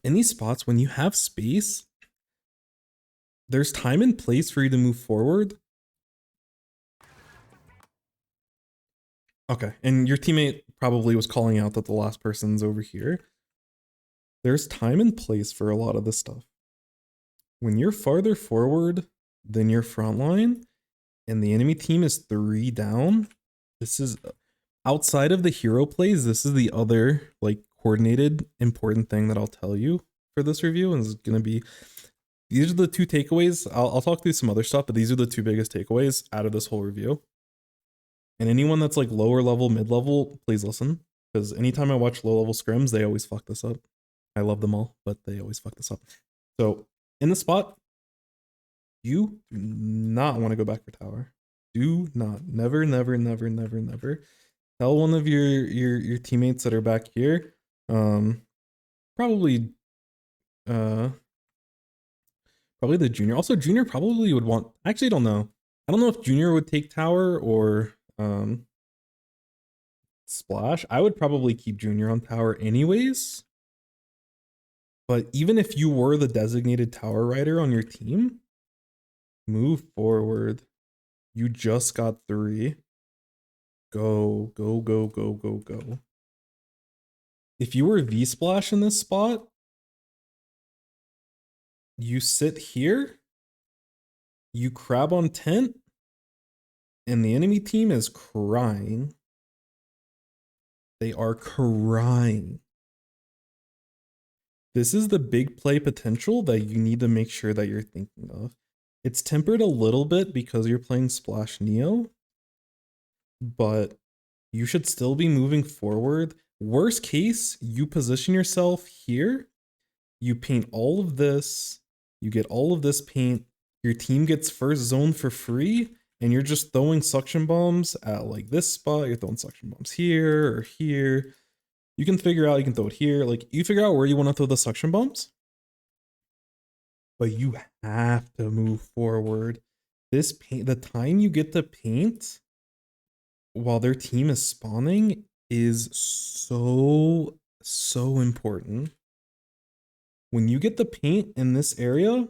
In these spots, when you have space, there's time and place for you to move forward. Okay, and your teammate probably was calling out that the last person's over here. There's time and place for a lot of this stuff. When you're farther forward than your front line, and the enemy team is 3 down, this is outside of the hero plays. This is the other like coordinated important thing that I'll tell you for this review, and it's gonna be, these are the 2 takeaways. I'll talk through some other stuff, but these are the 2 biggest takeaways out of this whole review. And anyone that's like lower level, mid level, please listen, because anytime I watch low level scrims, they always fuck this up. I love them all, but they always fuck this up. So in the spot, you do not want to go back for tower. Do not. Never, never, never, never, never. Tell one of your teammates that are back here. Probably probably the junior. Also, junior probably would want. Actually, I don't know. I don't know if junior would take tower or splash. I would probably keep junior on tower anyways. But even if you were the designated tower rider on your team, move forward. You just got 3. Go, go, go, go, go, go. If you were V-Splash in this spot, you sit here, you crab on tent, and the enemy team is crying. They are crying. This is the big play potential that you need to make sure that you're thinking of. It's tempered a little bit because you're playing Splash Neo, but you should still be moving forward. Worst case, you position yourself here, you paint all of this, you get all of this paint, your team gets first zone for free, and you're just throwing suction bombs at like this spot, you're throwing suction bombs here or here. You can figure out, you can throw it here, like you figure out where you want to throw the suction bombs, but you have to move forward. This paint, the time you get to paint while their team is spawning is so important. When you get the paint in this area,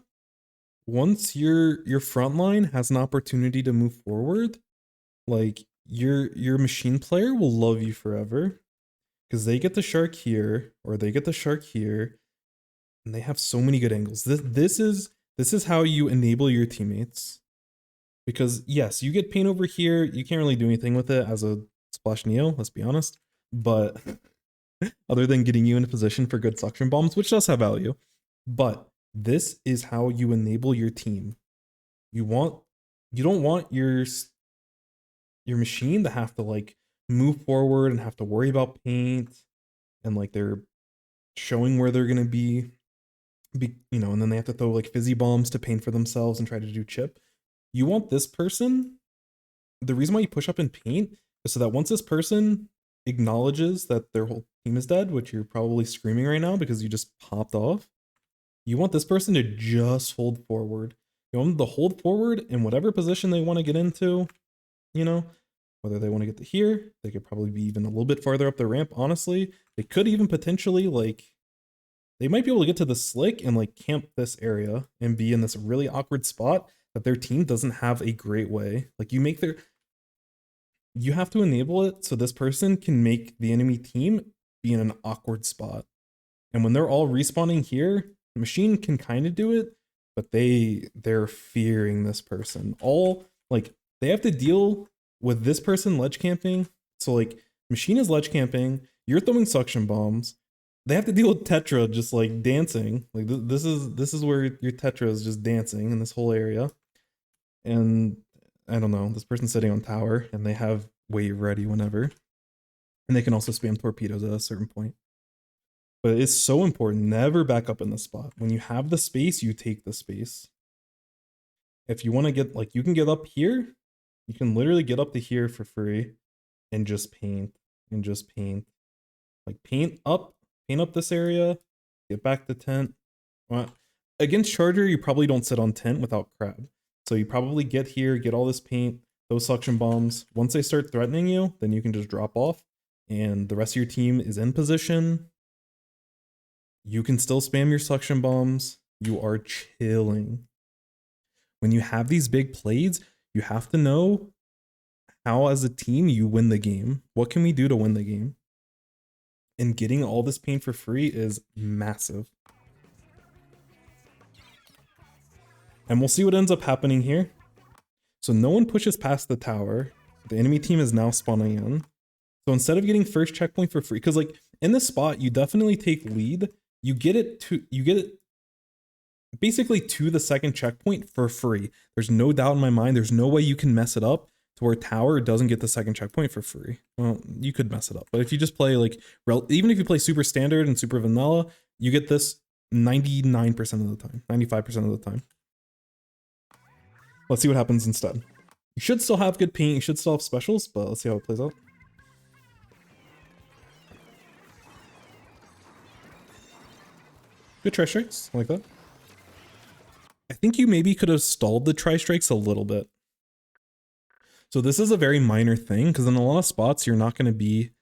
once your front line has an opportunity to move forward, like your machine player will love you forever because they get the shark here or they get the shark here, and they have so many good angles. This is how you enable your teammates. Because yes, you get paint over here, you can't really do anything with it as a Splash Neo, let's be honest. But other than getting you in a position for good suction bombs, which does have value. But this is how you enable your team. You don't want your machine to have to like move forward and have to worry about paint and like they're showing where they're gonna be, you know, and then they have to throw like fizzy bombs to paint for themselves and try to do chip. You want this person, the reason why you push up and paint is so that once this person acknowledges that their whole team is dead, which you're probably screaming right now because you just popped off, you want this person to just hold forward. You want them to hold forward in whatever position they want to get into, you know, whether they want to get to here, they could probably be even a little bit farther up the ramp, honestly. They could even potentially, like, they might be able to get to the slick and, like, camp this area and be in this really awkward spot that their team doesn't have a great way. Like, you have to enable it so this person can make the enemy team be in an awkward spot. And when they're all respawning here, the machine can kind of do it, but they're fearing this person. They have to deal with this person ledge camping. So like machine is ledge camping, you're throwing suction bombs. They have to deal with Tetra just like dancing. Like this is where your Tetra is just dancing in this whole area. And I don't know, this person's sitting on tower and they have wave ready whenever. And they can also spam torpedoes at a certain point. But it's so important, never back up in the spot. When you have the space, you take the space. If you want to get, like, you can get up here, you can literally get up to here for free and just paint, Like paint up this area, get back to tent. Well, against Charger, you probably don't sit on tent without crab. So you probably get here, get all this paint, those suction bombs. Once they start threatening you, then you can just drop off and the rest of your team is in position. You can still spam your suction bombs. You are chilling. When you have these big plays, you have to know how as a team you win the game. What can we do to win the game? And getting all this paint for free is massive. And we'll see what ends up happening here. So no one pushes past the tower. The enemy team is now spawning in. So instead of getting first checkpoint for free, because like in this spot, you definitely take lead. You get it basically to the second checkpoint for free. There's no doubt in my mind. There's no way you can mess it up to where tower doesn't get the second checkpoint for free. Well, you could mess it up, but if you just play like, even if you play super standard and super vanilla, You get this 99% of the time, 95% of the time. Let's see what happens instead. You should still have good paint, you should still have specials, but let's see how it plays out. Good tri-strikes, I like that. I think you maybe could have stalled the tri-strikes a little bit. So this is a very minor thing, because in a lot of spots you're not going to be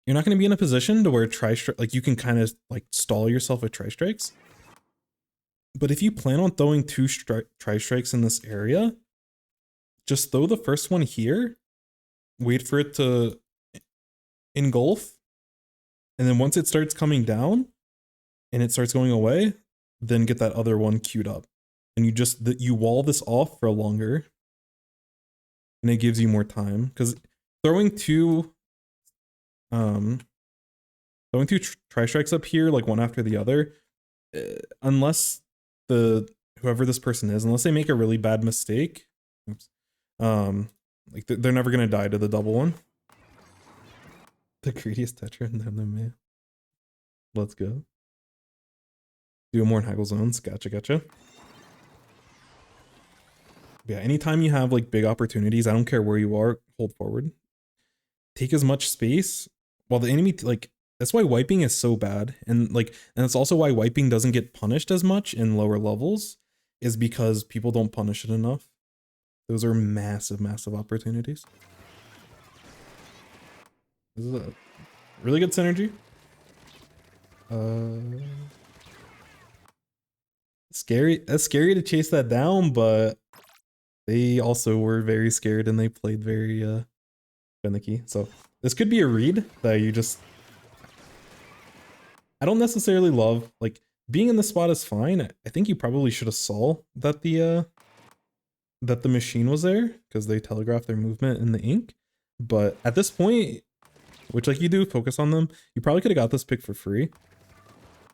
in a position to where tri-strike, like you can kind of like stall yourself with tri-strikes. But if you plan on throwing 2 tri-strikes in this area, just throw the first one here, wait for it to engulf, and then once it starts coming down and it starts going away, then get that other one queued up. And you wall this off for longer, and it gives you more time, because throwing two tri-strikes up here, like one after the other, unless whoever this person is, unless they make a really bad mistake, oops, like they're never gonna die to the double one. The greediest Tetra in the man. Let's go. Do more in Haggle zones. Gotcha. Yeah, anytime you have like big opportunities, I don't care where you are, hold forward. Take as much space while the enemy, like, that's why wiping is so bad. And it's also why wiping doesn't get punished as much in lower levels, is because people don't punish it enough. Those are massive, massive opportunities. This is a really good synergy. That's scary to chase that down, but they also were very scared and they played very finicky. So this could be a read that you just... I don't necessarily love, like, being in the spot is fine. I think you probably should have saw that the machine was there, because they telegraphed their movement in the ink. But at this point, which like you do focus on them, you probably could have got this pick for free.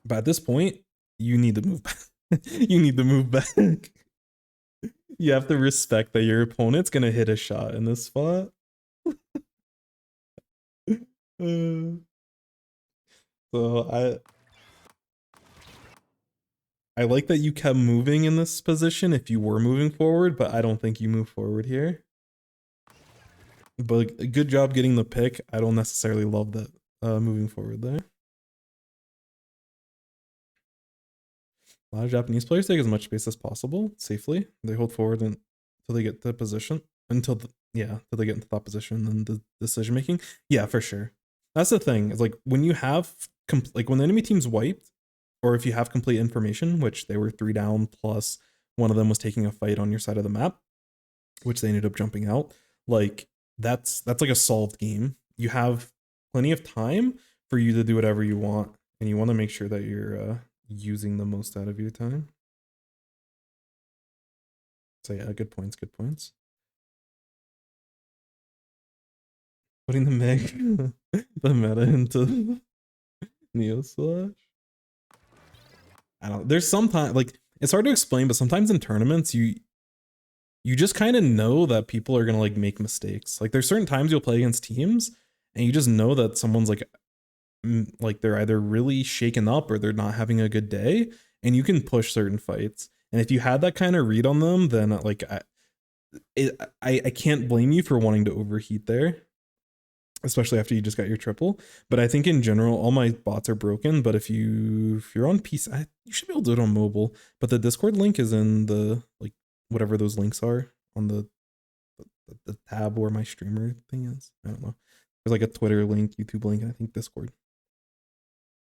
But at this point, you need to move back. You need to move back. You have to respect that your opponent's gonna hit a shot in this spot. So I like that you kept moving in this position if you were moving forward, but I don't think you move forward here. But a good job getting the pick. I don't necessarily love that moving forward there. A lot of Japanese players take as much space as possible safely. They hold forward until they get to position, until they get into that position and the decision making. Yeah, for sure. That's the thing. It's like when you have when the enemy team's wiped, or if you have complete information, which they were 3 down plus one of them was taking a fight on your side of the map, which they ended up jumping out. Like that's like a solved game. You have plenty of time for you to do whatever you want, and you want to make sure that you're using the most out of your time. So yeah, good points. Putting the the meta into Neo Slash. I don't know. There's sometimes, like, it's hard to explain, but sometimes in tournaments you just kind of know that people are gonna like make mistakes. Like there's certain times you'll play against teams and you just know that someone's like they're either really shaken up or they're not having a good day, and you can push certain fights. And if you had that kind of read on them, then like I can't blame you for wanting to overheat there, especially after you just got your triple. But I think in general, all my bots are broken. But if you're on PC, you should be able to do it on mobile. But the Discord link is in the like whatever those links are on the tab where my streamer thing is. I don't know. There's like a Twitter link, YouTube link, and I think Discord.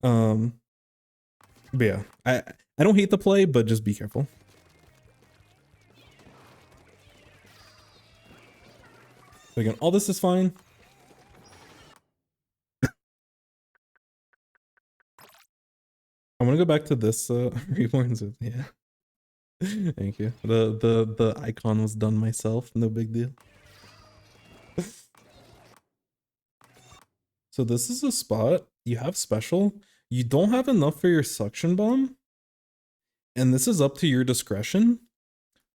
But yeah, I don't hate the play, but just be careful. But again, all this is fine. I want to go back to this Reborn. Yeah. Thank you. The icon was done myself, no big deal. So this is a spot, you have special, you don't have enough for your suction bomb, and this is up to your discretion.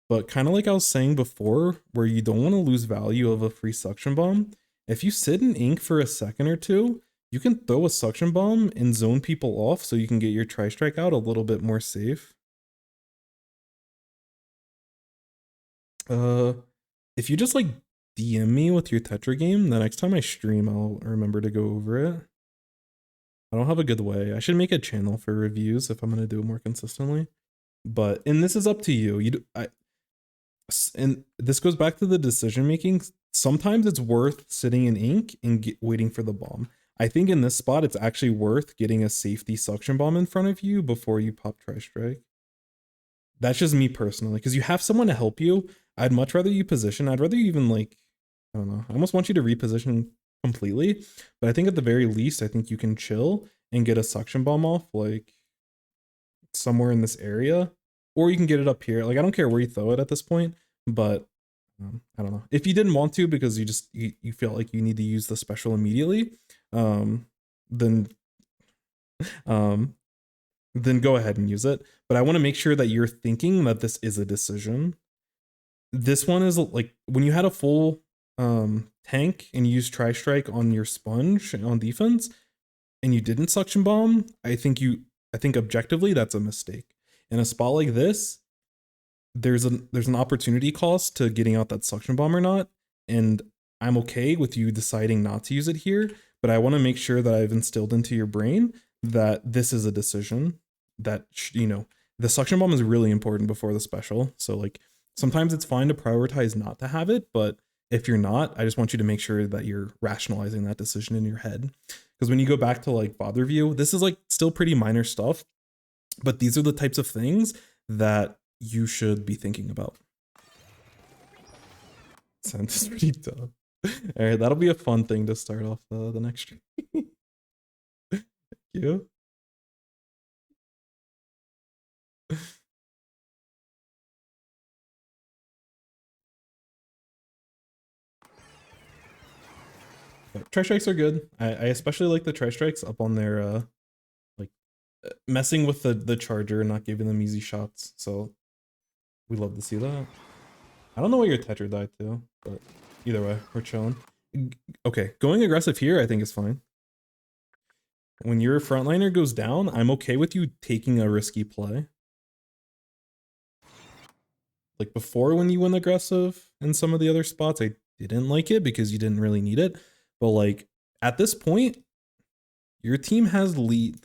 But kind of like I was saying before, where you don't want to lose value of a free suction bomb, if you sit in ink for a second or two, you can throw a suction bomb and zone people off so you can get your tri-strike out a little bit more safe. If you just like DM me with your Tetra game, the next time I stream, I'll remember to go over it. I don't have a good way. I should make a channel for reviews if I'm gonna do it more consistently. But and this is up to you. And this goes back to the decision making. Sometimes it's worth sitting in ink and waiting for the bomb. I think in this spot, it's actually worth getting a safety suction bomb in front of you before you pop tri-strike. That's just me personally, because you have someone to help you. I'd much rather you position. I'd rather you even like, I don't know. I almost want you to reposition completely. But I think at the very least, I think you can chill and get a suction bomb off like somewhere in this area. Or you can get it up here. Like, I don't care where you throw it at this point, but I don't know. If you didn't want to because you feel like you need to use the special immediately, then go ahead and use it. But I want to make sure that you're thinking that this is a decision. This one is like when you had a full tank and you used tri-strike on your sponge on defense and you didn't suction bomb, I think objectively that's a mistake. In a spot like this, there's an opportunity cost to getting out that suction bomb or not, and I'm okay with you deciding not to use it here, but I want to make sure that I've instilled into your brain that this is a decision, that the suction bomb is really important before the special. So like sometimes it's fine to prioritize not to have it, but if you're not, I just want you to make sure that you're rationalizing that decision in your head. Because when you go back to like bother view, this is like still pretty minor stuff, but these are the types of things that you should be thinking about. Sounds pretty tough. All right, that'll be a fun thing to start off the next stream. Thank you. Tri-strikes are good. I especially like the tri-strikes up on their like messing with the charger and not giving them easy shots. So we love to see that. I don't know what your Tetra died to, but either way, we're chilling. Okay, going aggressive here I think is fine. When your frontliner goes down, I'm okay with you taking a risky play. Like before when you went aggressive in some of the other spots, I didn't like it because you didn't really need it. But like at this point, your team has lead.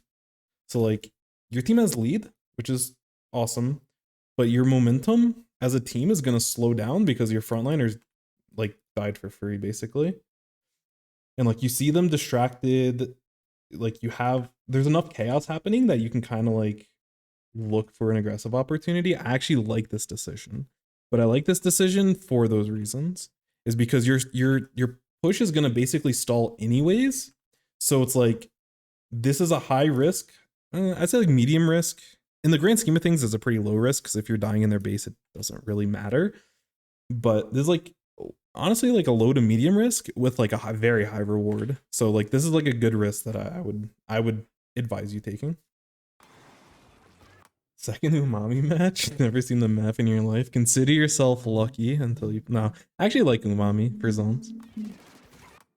So like your team has lead, which is awesome. But your momentum as a team is going to slow down because your frontliners like died for free basically. And like you see them distracted, like there's enough chaos happening that you can kind of like look for an aggressive opportunity. I actually like this decision, but I like this decision for those reasons, is because your push is going to basically stall anyways. So it's like, this is a high risk. I'd say like medium risk. In the grand scheme of things, it's a pretty low risk because if you're dying in their base, it doesn't really matter. But there's like, honestly, like a low to medium risk with like a very high reward. So like this is like a good risk that I would advise you taking. Second umami match? Never seen the map in your life? Consider yourself lucky until you... No, I actually like umami for zones.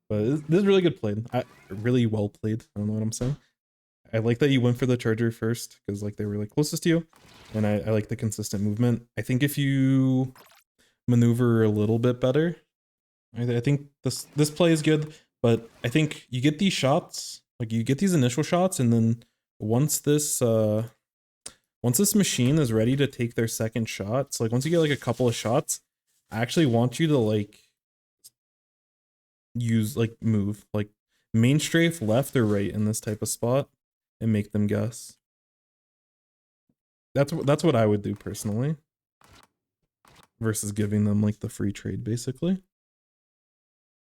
But this is really good played. Really well played. I don't know what I'm saying. I like that you went for the charger first because like they were like closest to you. And I like the consistent movement. I think if you maneuver a little bit better, I think this play is good. But I think you get these shots, like you get these initial shots, and then once this machine is ready to take their second shot, so like once you get like a couple of shots, I actually want you to like move like main strafe left or right in this type of spot and make them guess. That's what I would do personally, versus giving them like the free trade basically.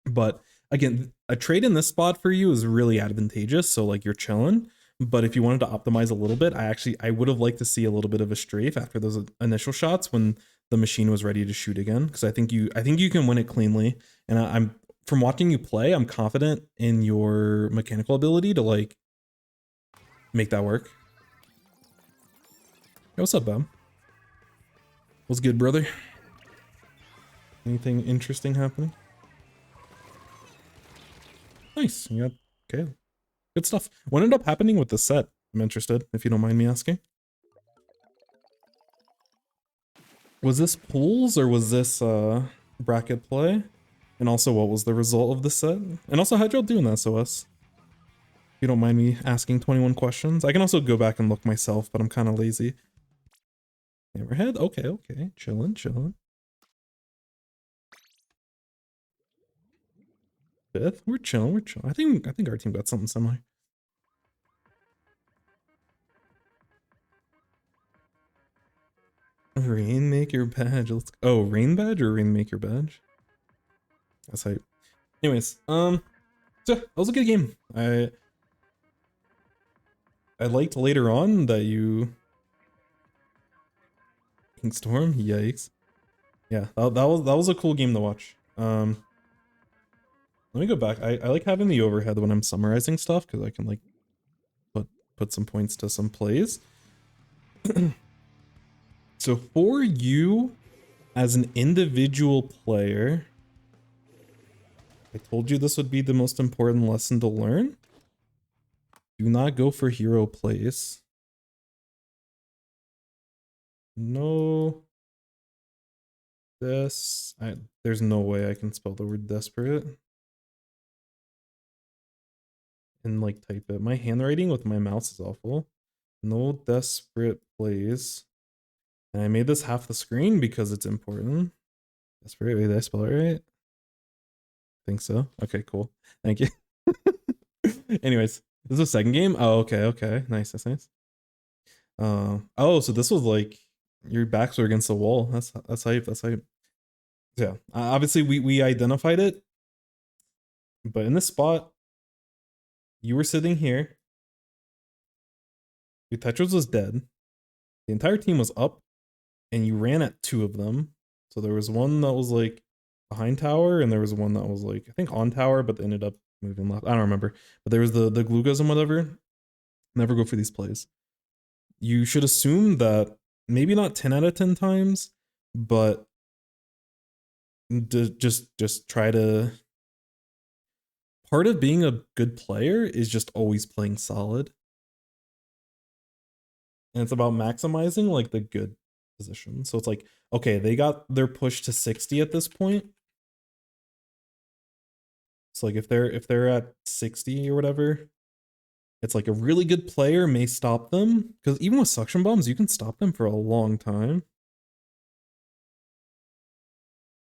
But again, a trade in this spot for you is really advantageous, so like you're chilling. But if you wanted to optimize a little bit, I would have liked to see a little bit of a strafe after those initial shots when the machine was ready to shoot again, because I think you can win it cleanly. And I'm from watching you play, I'm confident in your mechanical ability to like make that work. Hey, what's up, Bam? What's good, brother? Anything interesting happening? Nice. You got okay. Good stuff. What ended up happening with the set? I'm interested, if you don't mind me asking. Was this pools or was this bracket play? And also, what was the result of the set? And also, how'd y'all do in the SOS? If you don't mind me asking 21 questions. I can also go back and look myself, but I'm kind of lazy. Hammerhead? Okay, okay. Chillin', chillin'. Fifth? We're chilling, we're chilling. I think our team got something similar. Rainmaker badge. Let's oh, rain badge or rainmaker badge? That's hype. Anyways, so that was a good game. I liked later on that you King Storm, yikes. Yeah, that was a cool game to watch. Let me go back. I like having the overhead when I'm summarizing stuff because I can like put some points to some plays. So for you as an individual player, I told you this would be the most important lesson to learn. Do not go for hero plays. No. There's no way I can spell the word desperate and like type it. My handwriting with my mouse is awful. No desperate plays. And I made this half the screen because it's important. Desperate, wait, did I spell it right? I think so. Okay, cool. Thank you. Anyways, this is the second game. Oh, okay, okay. Nice, that's nice. Oh, so this was like your backs were against the wall. That's hype. That's hype. Yeah, obviously we identified it, but in this spot, you were sitting here. Your Tetris was dead. The entire team was up, and you ran at two of them. So there was one that was like behind tower, and there was one that was like I think on tower, but they ended up moving left. I don't remember. But there was the glucose and whatever. Never go for these plays. You should assume that maybe not 10 out of 10 times, but just try to. Part of being a good player is just always playing solid. And it's about maximizing like the good position. So it's like, okay, they got their push to 60 at this point. So like if they're at 60 or whatever, it's like a really good player may stop them. Because even with suction bombs, you can stop them for a long time.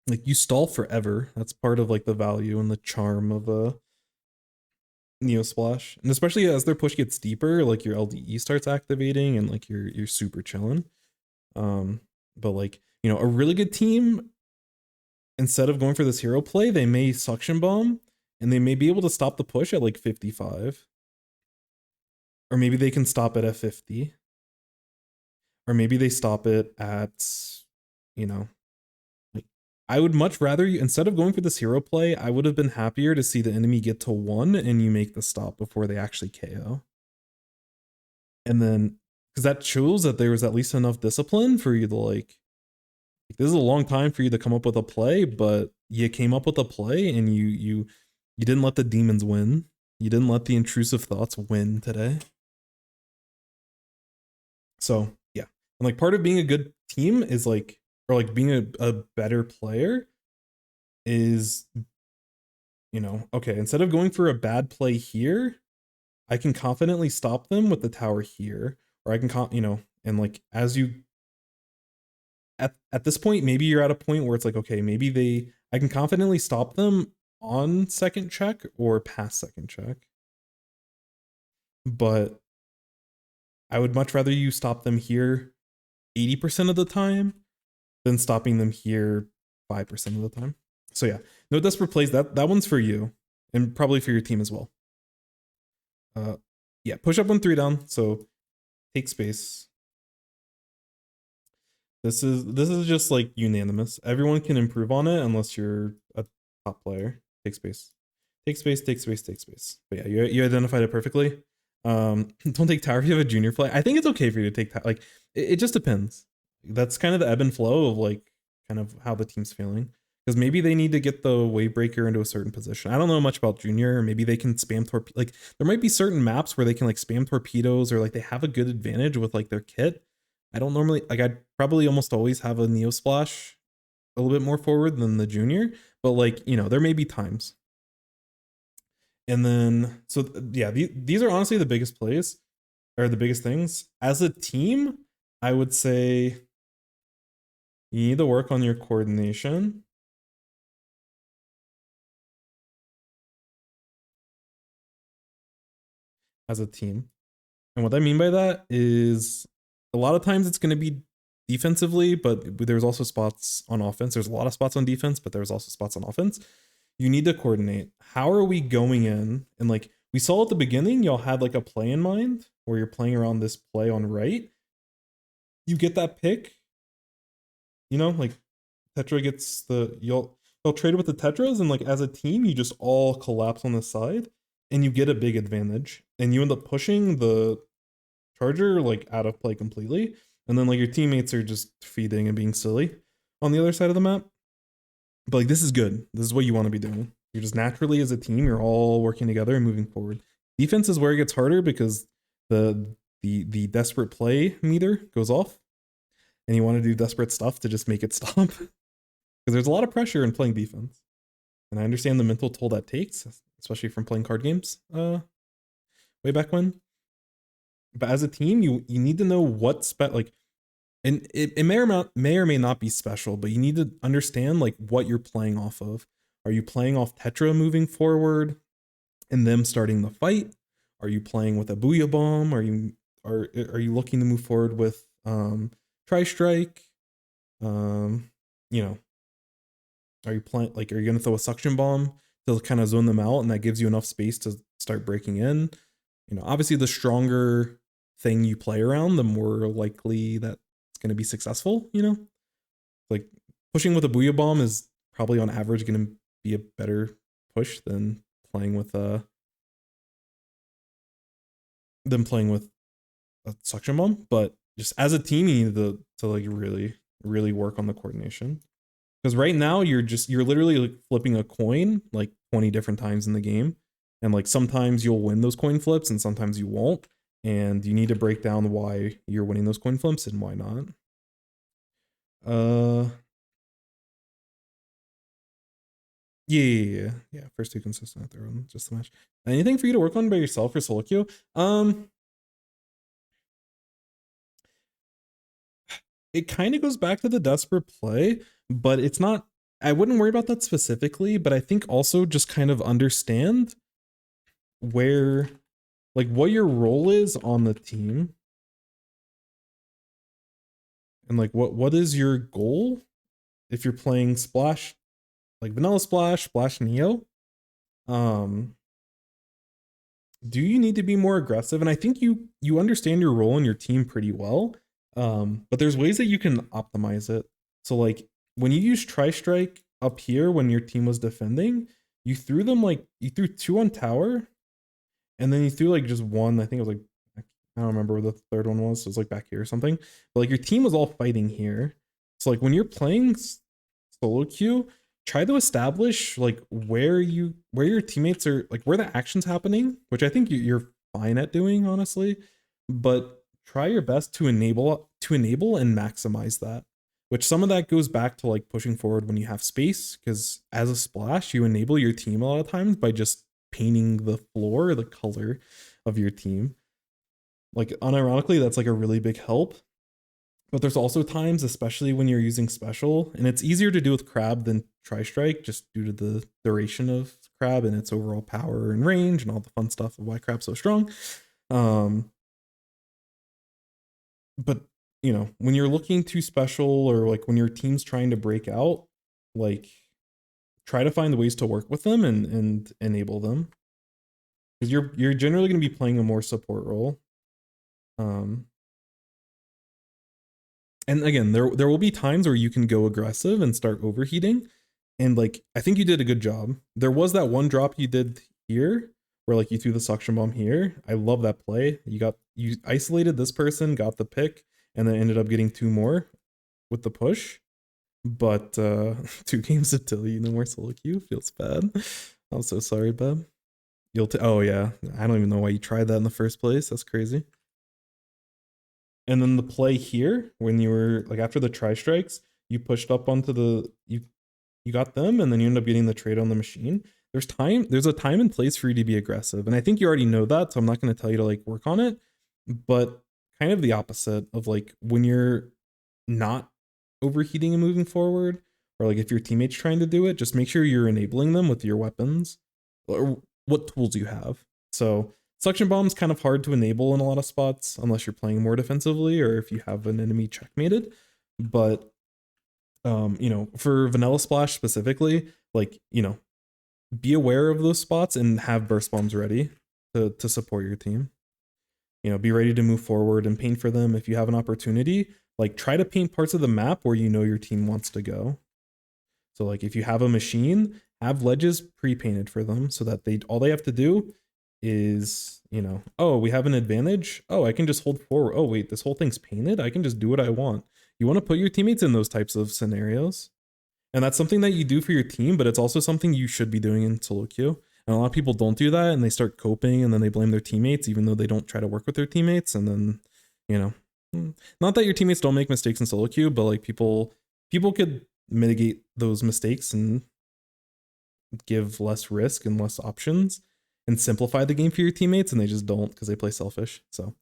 Like you stall forever. That's part of like the value and the charm of a Neo Splash. And especially as their push gets deeper, like your LDE starts activating and like you're super chilling. But like, you know, a really good team, instead of going for this hero play, they may suction bomb and they may be able to stop the push at like 55. Or maybe they can stop it at 50. Or maybe they stop it at, you know, like I would much rather you, instead of going for this hero play, I would have been happier to see the enemy get to 1 and you make the stop before they actually KO. And then, because that shows that there was at least enough discipline for you to like this is a long time for you to come up with a play, but you came up with a play and you didn't let the demons win. You didn't let the intrusive thoughts win today. So yeah, and like part of being a good team is like, or like being a better player is, you know, okay, instead of going for a bad play here, I can confidently stop them with the tower here, or I can, you know, and like as you at this point, maybe you're at a point where it's like, okay, maybe I can confidently stop them on second check or past second check. But I would much rather you stop them here 80% of the time than stopping them here 5% of the time. So yeah, no desperate plays. That one's for you and probably for your team as well. Yeah, push up 1 3 down. So take space. This is just like unanimous. Everyone can improve on it unless you're a top player. Take space. Take space, take space, take space. But yeah, you identified it perfectly. Don't take tower if you have a junior play. I think it's okay for you to take tower. Like it just depends. That's kind of the ebb and flow of like kind of how the team's feeling. because maybe they need to get the wave breaker into a certain position. I don't know much about junior. Maybe they can spam torpedo. Like there might be certain maps where they can like spam torpedoes, or like they have a good advantage with like their kit. I don't normally like. I'd probably almost always have a Neo Splash a little bit more forward than the junior, but like there may be times. And then so yeah, these are honestly the biggest plays, or the biggest things as a team. I would say you need to work on your coordination. As a team. And what I mean by that is a lot of times it's going to be defensively, but there's also spots on offense. There's a lot of spots on defense, but there's also spots on offense. You need to coordinate. How are we going in? And like we saw at the beginning, y'all had like a play in mind where you're playing around this play on right. You get that pick, like Tetra gets you'll trade with the Tetras, and like as a team, you just all collapse on the side and you get a big advantage. And you end up pushing the charger like out of play completely. And then like your teammates are just feeding and being silly on the other side of the map. But like this is good. This is what you want to be doing. You're just naturally as a team, you're all working together and moving forward. Defense is where it gets harder because the desperate play meter goes off. And you want to do desperate stuff to just make it stop. Because there's a lot of pressure in playing defense. And I understand the mental toll that takes, especially from playing card games way back when. But as a team, you need to know what and it may or may not be special, but you need to understand like what you're playing off of. Are you playing off Tetra moving forward and them starting the fight? Are you playing with a Booyah Bomb? Are you looking to move forward with Tri-Strike? Are you playing are you gonna throw a suction bomb to kind of zone them out, and that gives you enough space to start breaking in? Obviously the stronger thing you play around, the more likely that it's going to be successful. Like pushing with a Booyah Bomb is probably on average going to be a better push than playing with a suction bomb. But just as a team, you need to like really work on the coordination, because right now you're literally like flipping a coin like 20 different times in the game, and like sometimes you'll win those coin flips and sometimes you won't. And you need to break down why you're winning those coin flips and why not. Yeah. First two consistent at their own, just a match. Anything for you to work on by yourself for solo queue? It kind of goes back to the desperate play, but it's not. I wouldn't worry about that specifically, but I think also just kind of understand where, like, what your role is on the team, and like what is your goal if you're playing Splash, like Vanilla Splash, Splash Neo. Do you need to be more aggressive? And I think you understand your role in your team pretty well. But there's ways that you can optimize it. So like when you use Tri-Strike up here when your team was defending, you threw you threw 2 on tower, and then you threw like just 1. I think it was like, I don't remember where the third one was. So it was like back here or something. But like your team was all fighting here. So like when you're playing solo queue, try to establish like where your teammates are, like where the action's happening, which I think you're fine at doing, honestly. But try your best to enable and maximize that. Which some of that goes back to like pushing forward when you have space, because as a Splash, you enable your team a lot of times by just painting the floor, the color of your team. Like unironically, that's like a really big help. But there's also times, especially when you're using special, and it's easier to do with Crab than Tri-Strike just due to the duration of Crab and its overall power and range and all the fun stuff of why Crab's so strong. But when you're looking to special, or like when your team's trying to break out, like try to find ways to work with them and enable them, because you're generally going to be playing a more support role. And again, there will be times where you can go aggressive and start overheating, and like I think you did a good job. There was that one drop you did here where like you threw the suction bomb here. I love that play. You isolated this person, got the pick, and then ended up getting 2 more with the push. But 2 games until you no more solo queue feels bad. I'm so sorry, Beb. Oh yeah, I don't even know why you tried that in the first place. That's crazy. And then the play here, when you were like after the tri strikes, you pushed up onto you got them, and then you end up getting the trade on the machine. There's a time and place for you to be aggressive, and I think you already know that, so I'm not going to tell you to like work on it. But kind of the opposite of like when you're not overheating and moving forward, or like if your teammate's trying to do it, just make sure you're enabling them with your weapons or what tools you have. So suction bomb's kind of hard to enable in a lot of spots unless you're playing more defensively or if you have an enemy checkmated. But you know, for vanilla splash specifically, like, you know, be aware of those spots and have burst bombs ready to support your team. You know, be ready to move forward and paint for them if you have an opportunity. Like, try to paint parts of the map where you know your team wants to go. So like if you have a machine, have ledges pre-painted for them so that all they have to do is, you know, oh, we have an advantage. Oh, I can just hold forward. Oh, wait, this whole thing's painted. I can just do what I want. You want to put your teammates in those types of scenarios. And that's something that you do for your team, but it's also something you should be doing in solo queue. And a lot of people don't do that and they start coping and then they blame their teammates, even though they don't try to work with their teammates. And then, you know, not that your teammates don't make mistakes in solo queue, but like people could mitigate those mistakes and give less risk and less options and simplify the game for your teammates, and they just don't because they play selfish. So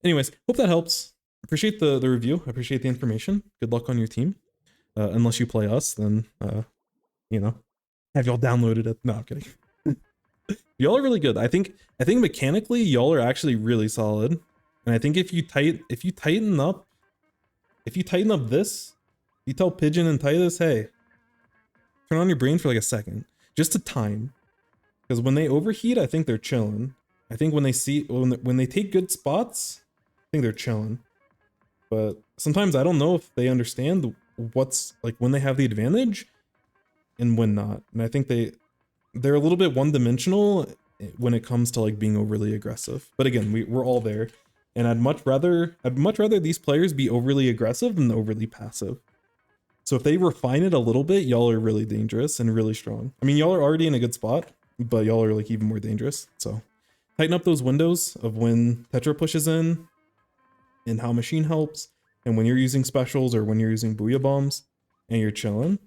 anyways, hope that helps. Appreciate the review. I appreciate the information. Good luck on your team. Unless you play us, then you know, have y'all downloaded it. No, I'm kidding. Y'all are really good. I think mechanically y'all are actually really solid. And I think if you tighten up this, you tell Pigeon and Titus, hey, turn on your brain for like a second, just to time. Because when they overheat, I think they're chilling. I think when they take good spots, I think they're chilling. But sometimes I don't know if they understand what's like when they have the advantage and when not. And I think they're a little bit one-dimensional when it comes to like being overly aggressive. But again, we're all there. And I'd much rather these players be overly aggressive than overly passive. So if they refine it a little bit, y'all are really dangerous and really strong. I mean, y'all are already in a good spot, but y'all are like even more dangerous. So tighten up those windows of when Tetra pushes in and how machine helps, and when you're using specials or when you're using Booyah bombs and you're chilling.